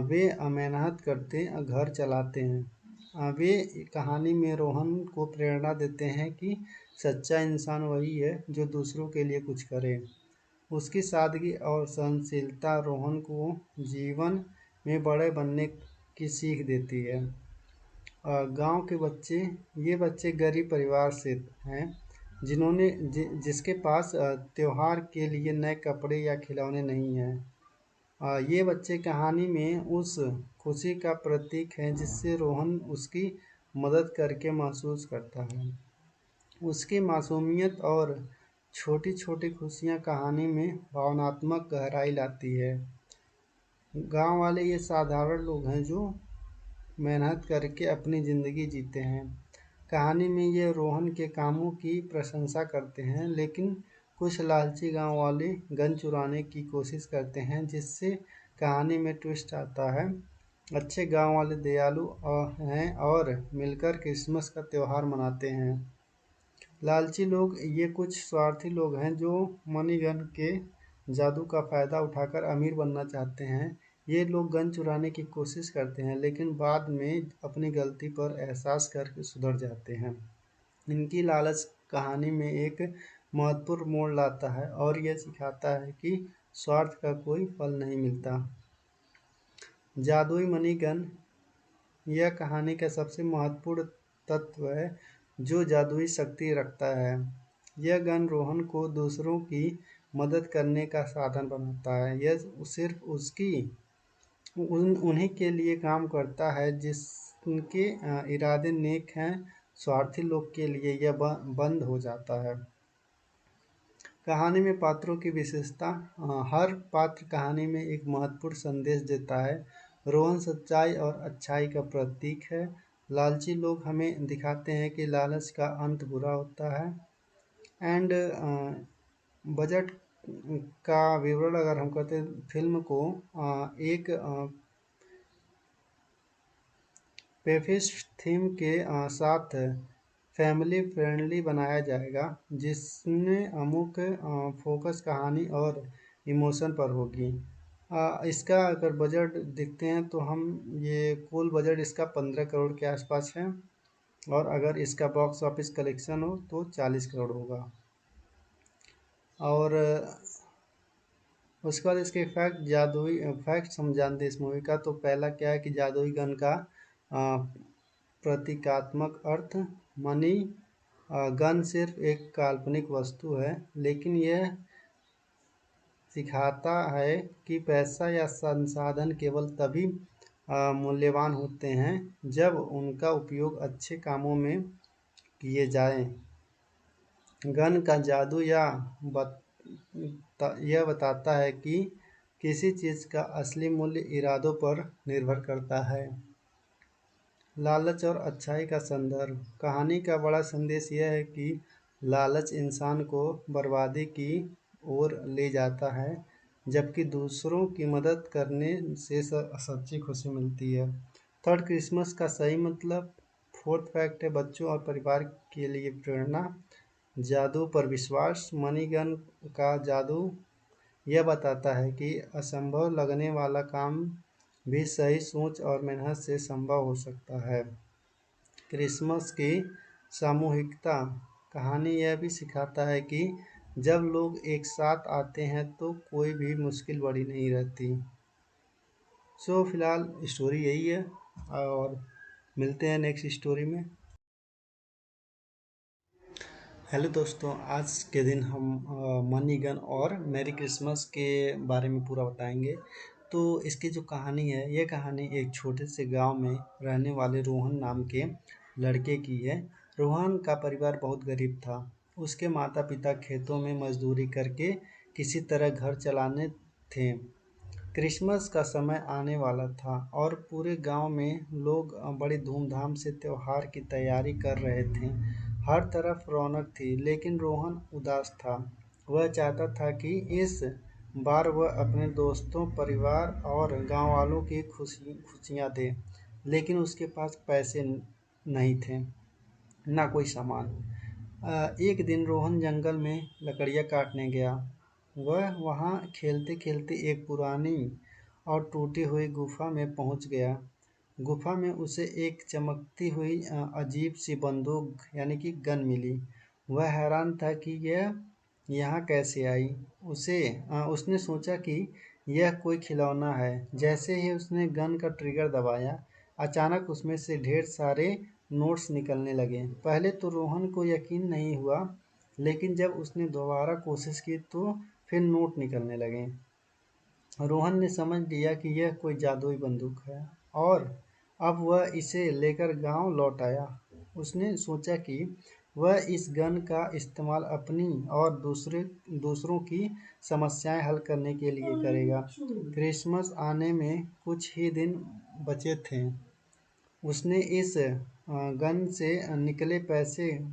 वे मेहनत करते घर चलाते हैं। वे कहानी में रोहन को प्रेरणा देते हैं कि सच्चा इंसान वही है जो दूसरों के लिए कुछ करे। उसकी सादगी और सहनशीलता रोहन को जीवन में बड़े बनने की सीख देती है। गांव के बच्चे, ये बच्चे गरीब परिवार से हैं जिसके पास त्योहार के लिए नए कपड़े या खिलौने नहीं हैं। ये बच्चे कहानी में उस खुशी का प्रतीक हैं जिससे रोहन उसकी मदद करके महसूस करता है। उसकी मासूमियत और छोटी-छोटी खुशियाँ कहानी में भावनात्मक गहराई लाती है। गांव वाले ये साधारण लोग हैं जो मेहनत करके अपनी ज़िंदगी जीते हैं। कहानी में ये रोहन के कामों की प्रशंसा करते हैं, लेकिन कुछ लालची गांव वाले गन चुराने की कोशिश करते हैं, जिससे कहानी में ट्विस्ट आता है। अच्छे गांव वाले दयालु हैं और मिलकर क्रिसमस का त्यौहार मनाते हैं। लालची लोग, ये कुछ स्वार्थी लोग हैं जो मनी गन के जादू का फ़ायदा उठाकर अमीर बनना चाहते हैं। ये लोग गन चुराने की कोशिश करते हैं, लेकिन बाद में अपनी गलती पर एहसास करके सुधर जाते हैं। इनकी लालच कहानी में एक महत्वपूर्ण मोड़ लाता है और यह सिखाता है कि स्वार्थ का कोई फल नहीं मिलता। जादुई मनी गन, यह कहानी का सबसे महत्वपूर्ण तत्व है जो जादुई शक्ति रखता है। यह गन रोहन को दूसरों की मदद करने का साधन बनाता है। यह सिर्फ उन्हीं के लिए काम करता है जिनके इरादे नेक हैं। स्वार्थी लोग के लिए यह बंद हो जाता है। कहानी में पात्रों की विशेषता, हर पात्र कहानी में एक महत्वपूर्ण संदेश देता है। रोहन सच्चाई और अच्छाई का प्रतीक है। लालची लोग हमें दिखाते हैं कि लालच का अंत बुरा होता है। एंड बजट का विवरण अगर हम कहते हैं, फिल्म को एक पेफिस्ट थीम के साथ फैमिली फ्रेंडली बनाया जाएगा, जिसमें मुख्य फोकस कहानी और इमोशन पर होगी। इसका अगर बजट देखते हैं तो हम ये कुल बजट इसका 15 करोड़ के आसपास है और अगर इसका बॉक्स ऑफिस कलेक्शन हो तो 40 करोड़ होगा। और उसके बाद इसके फैक्ट हम जानते हैं इस मूवी का। तो पहला क्या है कि जादुई गन का अ, प्रतीकात्मक अर्थ। मनी गन सिर्फ एक काल्पनिक वस्तु है, लेकिन यह सिखाता है कि पैसा या संसाधन केवल तभी मूल्यवान होते हैं जब उनका उपयोग अच्छे कामों में किए जाएं। गन का जादू यह बताता है कि किसी चीज़ का असली मूल्य इरादों पर निर्भर करता है। लालच और अच्छाई का संदर्भ। कहानी का बड़ा संदेश यह है कि लालच इंसान को बर्बादी की ओर ले जाता है, जबकि दूसरों की मदद करने से सच्ची खुशी मिलती है। थर्ड, क्रिसमस का सही मतलब। फोर्थ फैक्ट है बच्चों और परिवार के लिए प्रेरणा। जादू पर विश्वास। मनीगन का जादू यह बताता है कि असंभव लगने वाला काम भी सही सोच और मेहनत से संभव हो सकता है। क्रिसमस की सामूहिकता। कहानी यह भी सिखाता है कि जब लोग एक साथ आते हैं तो कोई भी मुश्किल बड़ी नहीं रहती। सो फिलहाल स्टोरी यही है, और मिलते हैं नेक्स्ट स्टोरी में। हेलो दोस्तों, आज के दिन हम मनी गन और मैरी क्रिसमस के बारे में पूरा बताएंगे। तो इसकी जो कहानी है, ये कहानी एक छोटे से गांव में रहने वाले रोहन नाम के लड़के की है। रोहन का परिवार बहुत गरीब था। उसके माता पिता खेतों में मजदूरी करके किसी तरह घर चलाने थे। क्रिसमस का समय आने वाला था और पूरे गांव में लोग बड़ी धूमधाम से त्योहार की तैयारी कर रहे थे। हर तरफ रौनक थी, लेकिन रोहन उदास था। वह चाहता था कि इस बार वह अपने दोस्तों, परिवार और गांव वालों की खुशियां दे, लेकिन उसके पास पैसे नहीं थे, ना कोई सामान। एक दिन रोहन जंगल में लकड़ियाँ काटने गया। वह वहाँ खेलते खेलते एक पुरानी और टूटी हुई गुफा में पहुँच गया। गुफा में उसे एक चमकती हुई अजीब सी बंदूक यानी कि गन मिली। वह हैरान था कि यह यहाँ कैसे आई। उसने सोचा कि यह कोई खिलौना है। जैसे ही उसने गन का ट्रिगर दबाया, अचानक उसमें से ढेर सारे नोट्स निकलने लगे। पहले तो रोहन को यकीन नहीं हुआ, लेकिन जब उसने दोबारा कोशिश की तो फिर नोट निकलने लगे। रोहन ने समझ लिया कि यह कोई जादुई बंदूक है, और अब वह इसे लेकर गांव लौट आया। उसने सोचा कि वह इस गन का इस्तेमाल अपनी और दूसरों की समस्याएं हल करने के लिए करेगा। क्रिसमस आने में कुछ ही दिन बचे थे। उसने इस गन से निकले पैसे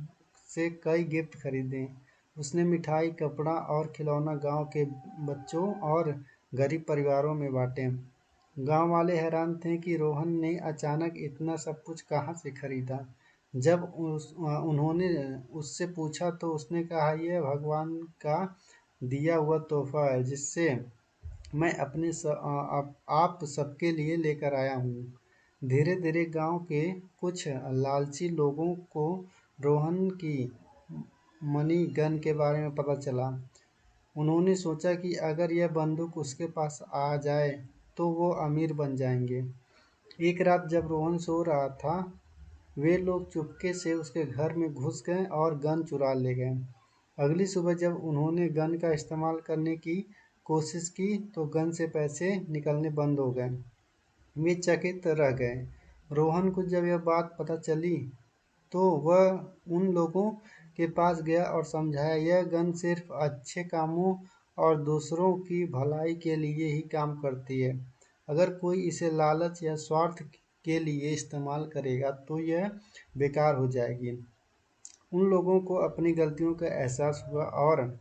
से कई गिफ्ट खरीदे। उसने मिठाई, कपड़ा और खिलौना गांव के बच्चों और गरीब परिवारों में बांटे। गांव वाले हैरान थे कि रोहन ने अचानक इतना सब कुछ कहां से खरीदा। जब उन्होंने उससे पूछा तो उसने कहा, यह भगवान का दिया हुआ तोहफा है, जिससे मैं आप सबके लिए लेकर आया हूँ। धीरे धीरे गांव के कुछ लालची लोगों को रोहन की मनी गन के बारे में पता चला। उन्होंने सोचा कि अगर यह बंदूक उसके पास आ जाए तो वो अमीर बन जाएंगे। एक रात जब रोहन सो रहा था, वे लोग चुपके से उसके घर में घुस गए और गन चुरा ले गए। अगली सुबह जब उन्होंने गन का इस्तेमाल करने की कोशिश की तो गन से पैसे निकलने बंद हो गए। वे चकित रह गए। रोहन को जब यह बात पता चली तो वह उन लोगों के पास गया और समझाया, यह गन सिर्फ अच्छे कामों और दूसरों की भलाई के लिए ही काम करती है। अगर कोई इसे लालच या स्वार्थ के लिए इस्तेमाल करेगा तो यह बेकार हो जाएगी। उन लोगों को अपनी गलतियों का एहसास हुआ और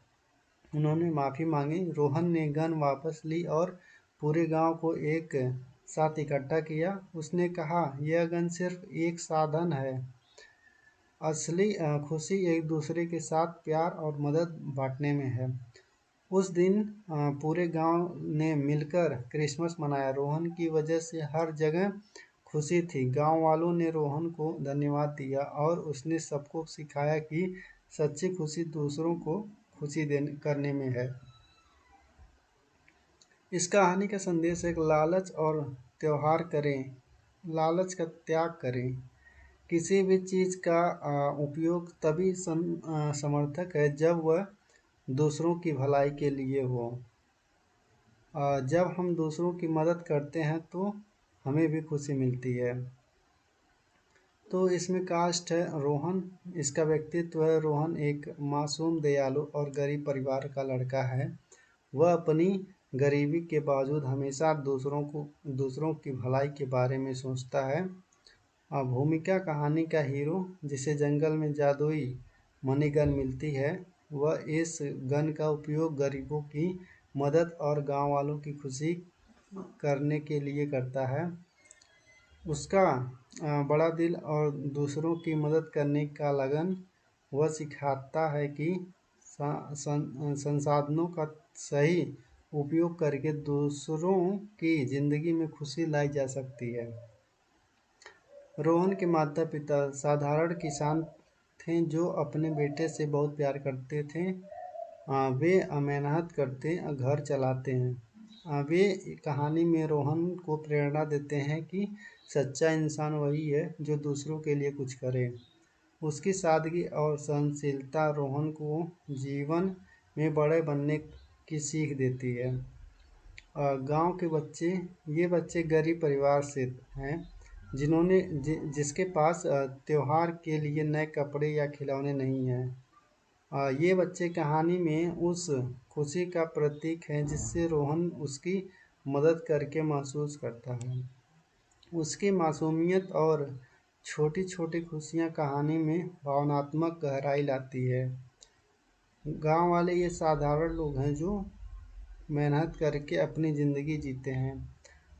उन्होंने माफ़ी मांगी। रोहन ने गन वापस ली और पूरे गांव को एक साथ इकट्ठा किया। उसने कहा, यह गन सिर्फ एक साधन है, असली खुशी एक दूसरे के साथ प्यार और मदद बांटने में है। उस दिन पूरे गांव ने मिलकर क्रिसमस मनाया। रोहन की वजह से हर जगह खुशी थी। गांव वालों ने रोहन को धन्यवाद दिया और उसने सबको सिखाया कि सच्ची खुशी दूसरों को खुशी देने करने में है। इस कहानी का संदेश है कि लालच और त्योहार करें, लालच का त्याग करें। किसी भी चीज़ का उपयोग तभी समर्थक है जब वह दूसरों की भलाई के लिए हो। जब हम दूसरों की मदद करते हैं तो हमें भी खुशी मिलती है। तो इसमें कास्ट है रोहन, इसका व्यक्तित्व है रोहन एक मासूम, दयालु और गरीब परिवार का लड़का है। वह अपनी गरीबी के बावजूद हमेशा दूसरों की भलाई के बारे में सोचता है। भूमिका कहानी का हीरो, जिसे जंगल में जादुई मनी गन मिलती है, वह इस गन का उपयोग गरीबों की मदद और गांव वालों की खुशी करने के लिए करता है। उसका बड़ा दिल और दूसरों की मदद करने का लगन वह सिखाता है कि संसाधनों का सही उपयोग करके दूसरों की ज़िंदगी में खुशी लाई जा सकती है। रोहन के माता-पिता साधारण किसान थे जो अपने बेटे से बहुत प्यार करते थे। वे मेहनत करते घर चलाते हैं। वे कहानी में रोहन को प्रेरणा देते हैं कि सच्चा इंसान वही है जो दूसरों के लिए कुछ करे। उसकी सादगी और सहनशीलता रोहन को जीवन में बड़े बनने की सीख देती है। गांव के बच्चे, ये बच्चे गरीब परिवार से हैं जिसके पास त्योहार के लिए नए कपड़े या खिलौने नहीं हैं। ये बच्चे कहानी में उस खुशी का प्रतीक हैं जिससे रोहन उसकी मदद करके महसूस करता है। उसकी मासूमियत और छोटी छोटी खुशियाँ कहानी में भावनात्मक गहराई लाती है। गांव वाले ये साधारण लोग हैं जो मेहनत करके अपनी ज़िंदगी जीते हैं।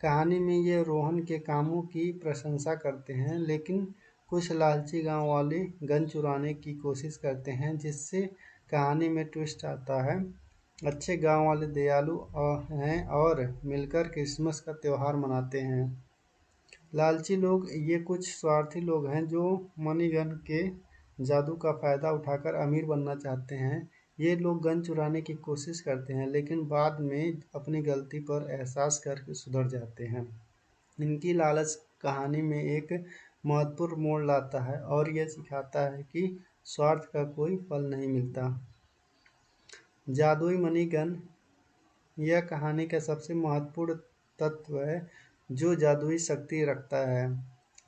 कहानी में ये रोहन के कामों की प्रशंसा करते हैं, लेकिन कुछ लालची गांव वाले गन चुराने की कोशिश करते हैं, जिससे कहानी में ट्विस्ट आता है। अच्छे गांव वाले दयालु हैं और मिलकर क्रिसमस का त्यौहार मनाते हैं। लालची लोग ये कुछ स्वार्थी लोग हैं जो मनी गन के जादू का फ़ायदा उठाकर अमीर बनना चाहते हैं। ये लोग गन चुराने की कोशिश करते हैं, लेकिन बाद में अपनी गलती पर एहसास करके सुधर जाते हैं। इनकी लालच कहानी में एक महत्वपूर्ण मोड़ लाता है और यह सिखाता है कि स्वार्थ का कोई फल नहीं मिलता। जादुई मनी गन, यह कहानी का सबसे महत्वपूर्ण तत्व है जो जादुई शक्ति रखता है।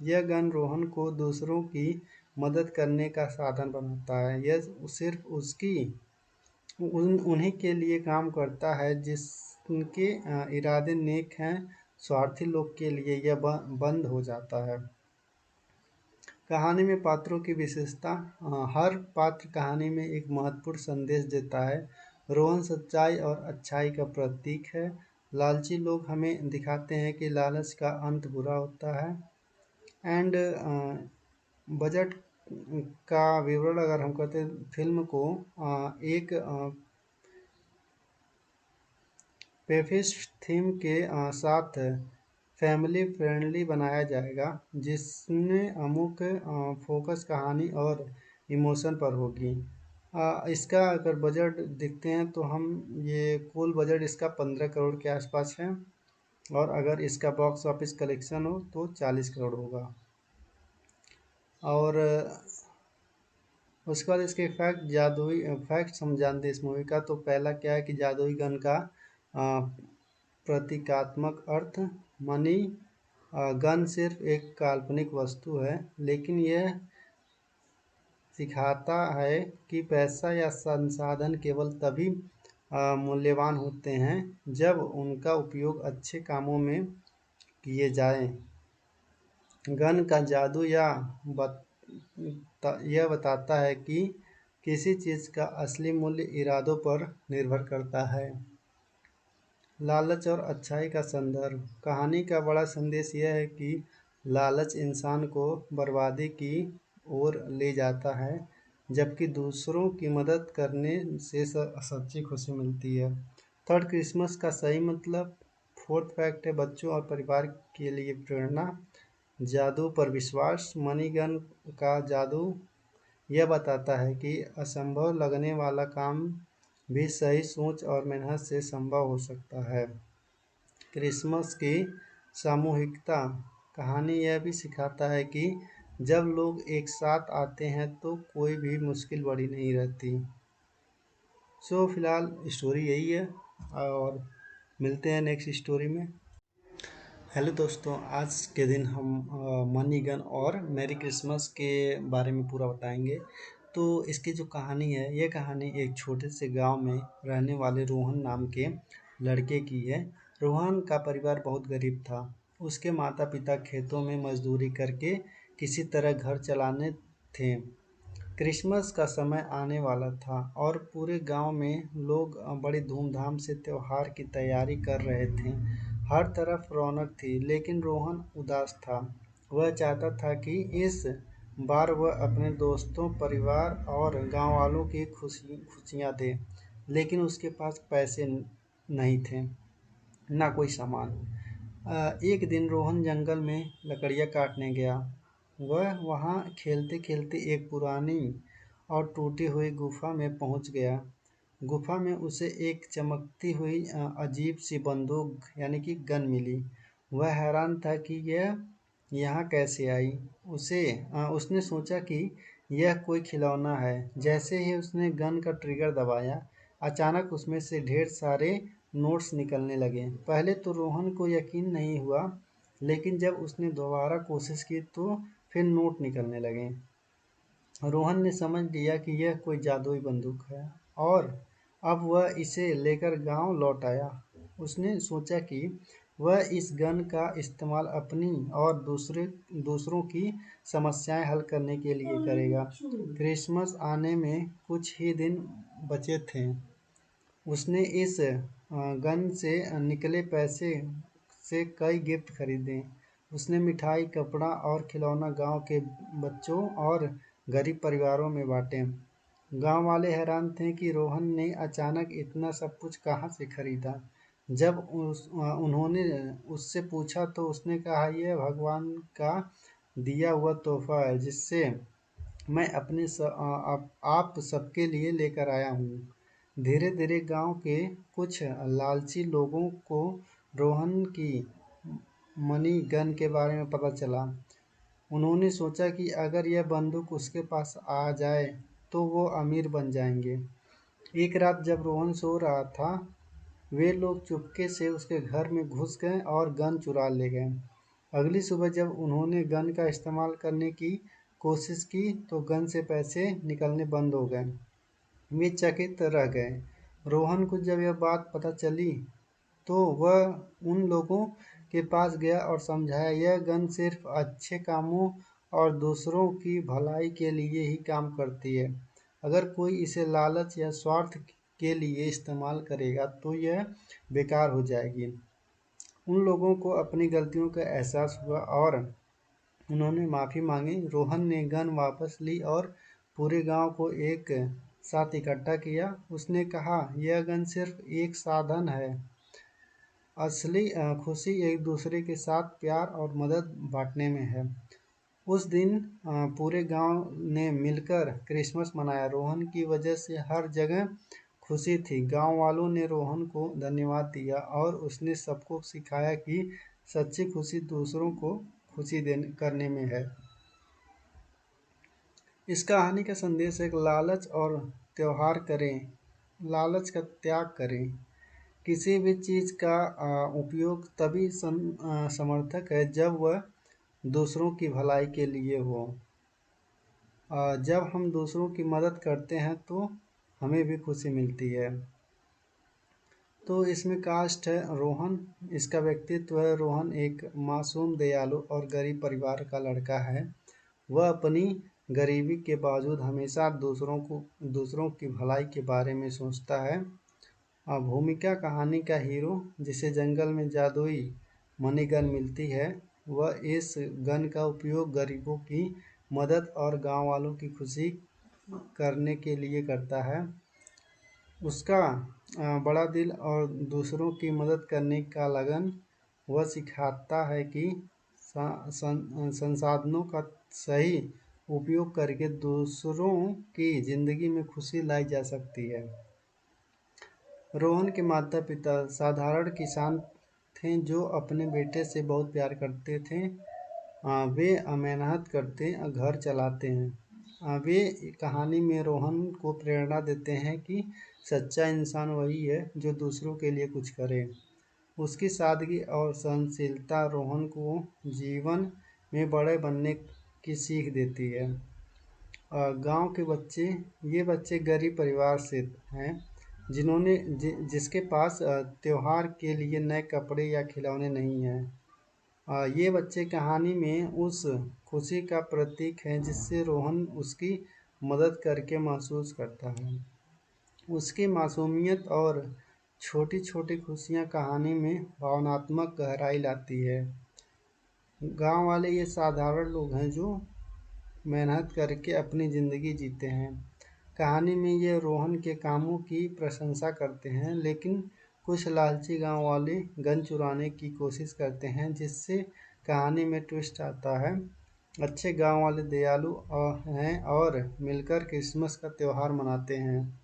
यह गन रोहन को दूसरों की मदद करने का साधन बनाता है। यह सिर्फ उन्हीं के लिए काम करता है जिनके इरादे नेक हैं। स्वार्थी लोग के लिए यह बंद हो जाता है। कहानी में पात्रों की विशेषता, हर पात्र कहानी में एक महत्वपूर्ण संदेश देता है। रोहन सच्चाई और अच्छाई का प्रतीक है। लालची लोग हमें दिखाते हैं कि लालच का अंत बुरा होता है। एंड बजट का विवरण अगर हम कहते हैं, फिल्म को एक पेफिस्ट थीम के साथ फैमिली फ्रेंडली बनाया जाएगा, जिसमें मुख्य फोकस कहानी और इमोशन पर होगी। इसका अगर बजट देखते हैं तो हम ये कुल बजट इसका 15 करोड़ के आसपास है, और अगर इसका बॉक्स ऑफिस कलेक्शन हो तो 40 करोड़ होगा। और उसके बाद इसके फैक्ट्स हम जानते हैं इस मूवी का। तो पहला क्या है कि जादुई गन का प्रतीकात्मक अर्थ, मनी गन सिर्फ एक काल्पनिक वस्तु है, लेकिन यह सिखाता है कि पैसा या संसाधन केवल तभी मूल्यवान होते हैं जब उनका उपयोग अच्छे कामों में किए जाएं। गन का जादू यह बताता है कि किसी चीज़ का असली मूल्य इरादों पर निर्भर करता है। लालच और अच्छाई का संदर्भ, कहानी का बड़ा संदेश यह है कि लालच इंसान को बर्बादी की ओर ले जाता है, जबकि दूसरों की मदद करने से सच्ची खुशी मिलती है। थर्ड, क्रिसमस का सही मतलब। फोर्थ फैक्ट है बच्चों और परिवार के लिए प्रेरणा। जादू पर विश्वास, मनी गन का जादू यह बताता है कि असंभव लगने वाला काम भी सही सोच और मेहनत से संभव हो सकता है। क्रिसमस की सामूहिकता। कहानी यह भी सिखाता है कि जब लोग एक साथ आते हैं तो कोई भी मुश्किल बड़ी नहीं रहती। सो फिलहाल स्टोरी यही है और मिलते हैं नेक्स्ट स्टोरी में। हेलो दोस्तों, आज के दिन हम मनी गन और मैरी क्रिसमस के बारे में पूरा बताएंगे। तो इसकी जो कहानी है, ये कहानी एक छोटे से गांव में रहने वाले रोहन नाम के लड़के की है। रोहन का परिवार बहुत गरीब था। उसके माता पिता खेतों में मजदूरी करके किसी तरह घर चलाने थे। क्रिसमस का समय आने वाला था और पूरे गांव में लोग बड़ी धूमधाम से त्योहार की तैयारी कर रहे थे। हर तरफ रौनक थी, लेकिन रोहन उदास था। वह चाहता था कि इस बार वह अपने दोस्तों, परिवार और गांव वालों की खुशियां दे, लेकिन उसके पास पैसे नहीं थे, ना कोई सामान। एक दिन रोहन जंगल में लकड़ियाँ काटने गया। वह वहाँ खेलते खेलते एक पुरानी और टूटी हुई गुफा में पहुँच गया। गुफा में उसे एक चमकती हुई अजीब सी बंदूक यानी कि गन मिली। वह हैरान था कि यह यहाँ कैसे आई। उसने सोचा कि यह कोई खिलौना है। जैसे ही उसने गन का ट्रिगर दबाया, अचानक उसमें से ढेर सारे नोट्स निकलने लगे। पहले तो रोहन को यकीन नहीं हुआ, लेकिन जब उसने दोबारा कोशिश की तो फिर नोट निकलने लगे। रोहन ने समझ लिया कि यह कोई जादुई बंदूक है और अब वह इसे लेकर गांव लौट आया। उसने सोचा कि वह इस गन का इस्तेमाल अपनी और दूसरों की समस्याएं हल करने के लिए करेगा। क्रिसमस आने में कुछ ही दिन बचे थे। उसने इस गन से निकले पैसे से कई गिफ्ट खरीदे। उसने मिठाई, कपड़ा और खिलौना गांव के बच्चों और गरीब परिवारों में बांटे। गांव वाले हैरान थे कि रोहन ने अचानक इतना सब कुछ कहाँ से खरीदा। जब उन्होंने उससे पूछा तो उसने कहा, यह भगवान का दिया हुआ तोहफा है जिससे मैं आप सबके लिए लेकर आया हूँ। धीरे धीरे गांव के कुछ लालची लोगों को रोहन की मनी गन के बारे में पता चला। उन्होंने सोचा कि अगर यह बंदूक उसके पास आ जाए तो वो अमीर बन जाएंगे। एक रात जब रोहन सो रहा था, वे लोग चुपके से उसके घर में घुस गए और गन चुरा ले गए। अगली सुबह जब उन्होंने गन का इस्तेमाल करने की कोशिश की तो गन से पैसे निकलने बंद हो गए। वे चकित रह गए। रोहन को जब यह बात पता चली तो वह उन लोगों के पास गया और समझाया, यह गन सिर्फ अच्छे कामों और दूसरों की भलाई के लिए ही काम करती है। अगर कोई इसे लालच या स्वार्थ के लिए इस्तेमाल करेगा तो यह बेकार हो जाएगी। उन लोगों को अपनी गलतियों का एहसास हुआ और उन्होंने माफ़ी मांगी। रोहन ने गन वापस ली और पूरे गांव को एक साथ इकट्ठा किया। उसने कहा, यह गन सिर्फ एक साधन है, असली खुशी एक दूसरे के साथ प्यार और मदद बांटने में है। उस दिन पूरे गांव ने मिलकर क्रिसमस मनाया। रोहन की वजह से हर जगह खुशी थी। गांव वालों ने रोहन को धन्यवाद दिया और उसने सबको सिखाया कि सच्ची खुशी दूसरों को खुशी देने करने में है। इस कहानी का संदेश है, लालच और त्योहार करें, लालच का त्याग करें। किसी भी चीज़ का उपयोग तभी समर्थक है जब वह दूसरों की भलाई के लिए हो। जब हम दूसरों की मदद करते हैं तो हमें भी खुशी मिलती है। तो इसमें कास्ट है रोहन, इसका व्यक्तित्व है, रोहन एक मासूम, दयालु और गरीब परिवार का लड़का है। वह अपनी गरीबी के बावजूद हमेशा दूसरों की भलाई के बारे में सोचता है। भूमिका कहानी का हीरो, जिसे जंगल में जादुई मनी गन मिलती है, वह इस गन का उपयोग गरीबों की मदद और गांव वालों की खुशी करने के लिए करता है। उसका बड़ा दिल और दूसरों की मदद करने का लगन वह सिखाता है कि संसाधनों का सही उपयोग करके दूसरों की जिंदगी में खुशी लाई जा सकती है। रोहन के माता पिता साधारण किसान थे जो अपने बेटे से बहुत प्यार करते थे। वे मेहनत करते घर चलाते हैं। वे कहानी में रोहन को प्रेरणा देते हैं कि सच्चा इंसान वही है जो दूसरों के लिए कुछ करे। उसकी सादगी और सहनशीलता रोहन को जीवन में बड़े बनने की सीख देती है। गांव के बच्चे, ये बच्चे गरीब परिवार से हैं जिन्होंने जिसके पास त्योहार के लिए नए कपड़े या खिलौने नहीं हैं। ये बच्चे कहानी में उस खुशी का प्रतीक हैं जिससे रोहन उसकी मदद करके महसूस करता है। उसकी मासूमियत और छोटी छोटी खुशियाँ कहानी में भावनात्मक गहराई लाती है। गांव वाले ये साधारण लोग हैं जो मेहनत करके अपनी ज़िंदगी जीते हैं। कहानी में ये रोहन के कामों की प्रशंसा करते हैं, लेकिन कुछ लालची गांव वाले गन चुराने की कोशिश करते हैं, जिससे कहानी में ट्विस्ट आता है। अच्छे गांव वाले दयालु हैं और मिलकर क्रिसमस का त्यौहार मनाते हैं।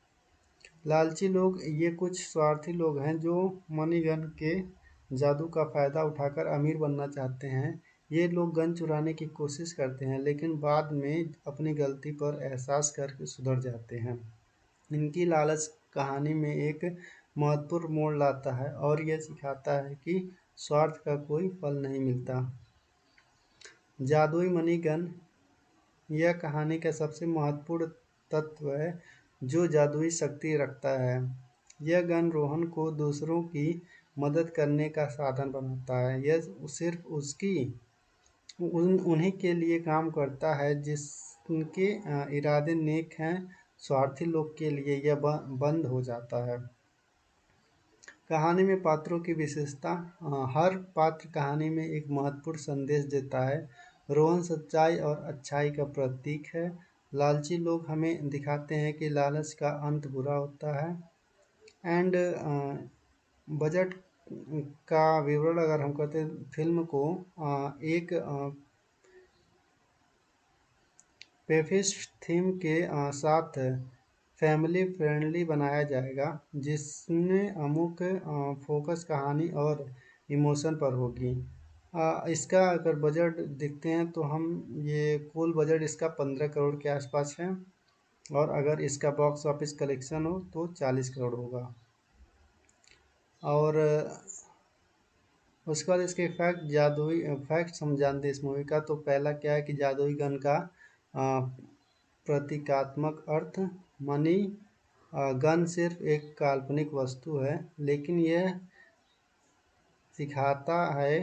लालची लोग, ये कुछ स्वार्थी लोग हैं जो मनी गन के जादू का फ़ायदा उठाकर अमीर बनना चाहते हैं। ये लोग गन चुराने की कोशिश करते हैं, लेकिन बाद में अपनी गलती पर एहसास करके सुधर जाते हैं। इनकी लालच कहानी में एक महत्वपूर्ण मोड़ लाता है और यह सिखाता है कि स्वार्थ का कोई फल नहीं मिलता। जादुई मनी गन, यह कहानी का सबसे महत्वपूर्ण तत्व है जो जादुई शक्ति रखता है। यह गन रोहन को दूसरों की मदद करने का साधन बनाता है। यह सिर्फ उन्हीं के लिए काम करता है जिनके इरादे नेक हैं। स्वार्थी लोग के लिए यह बंद हो जाता है। कहानी में पात्रों की विशेषता, हर पात्र कहानी में एक महत्वपूर्ण संदेश देता है। रोहन सच्चाई और अच्छाई का प्रतीक है। लालची लोग हमें दिखाते हैं कि लालच का अंत बुरा होता है। एंड बजट का विवरण अगर हम कहते हैं, फिल्म को एक पेफिस्ट थीम के साथ फैमिली फ्रेंडली बनाया जाएगा, जिसमें मुख्य फोकस कहानी और इमोशन पर होगी। इसका अगर बजट देखते हैं तो हम ये कुल बजट इसका 15 करोड़ के आसपास है, और अगर इसका बॉक्स ऑफिस कलेक्शन हो तो 40 करोड़ होगा। और उसके बाद इसके जादुई फैक्ट्स हम जानते हैं इस मूवी का। तो पहला क्या है कि जादुई गन का प्रतीकात्मक अर्थ, मनी गन सिर्फ एक काल्पनिक वस्तु है, लेकिन यह सिखाता है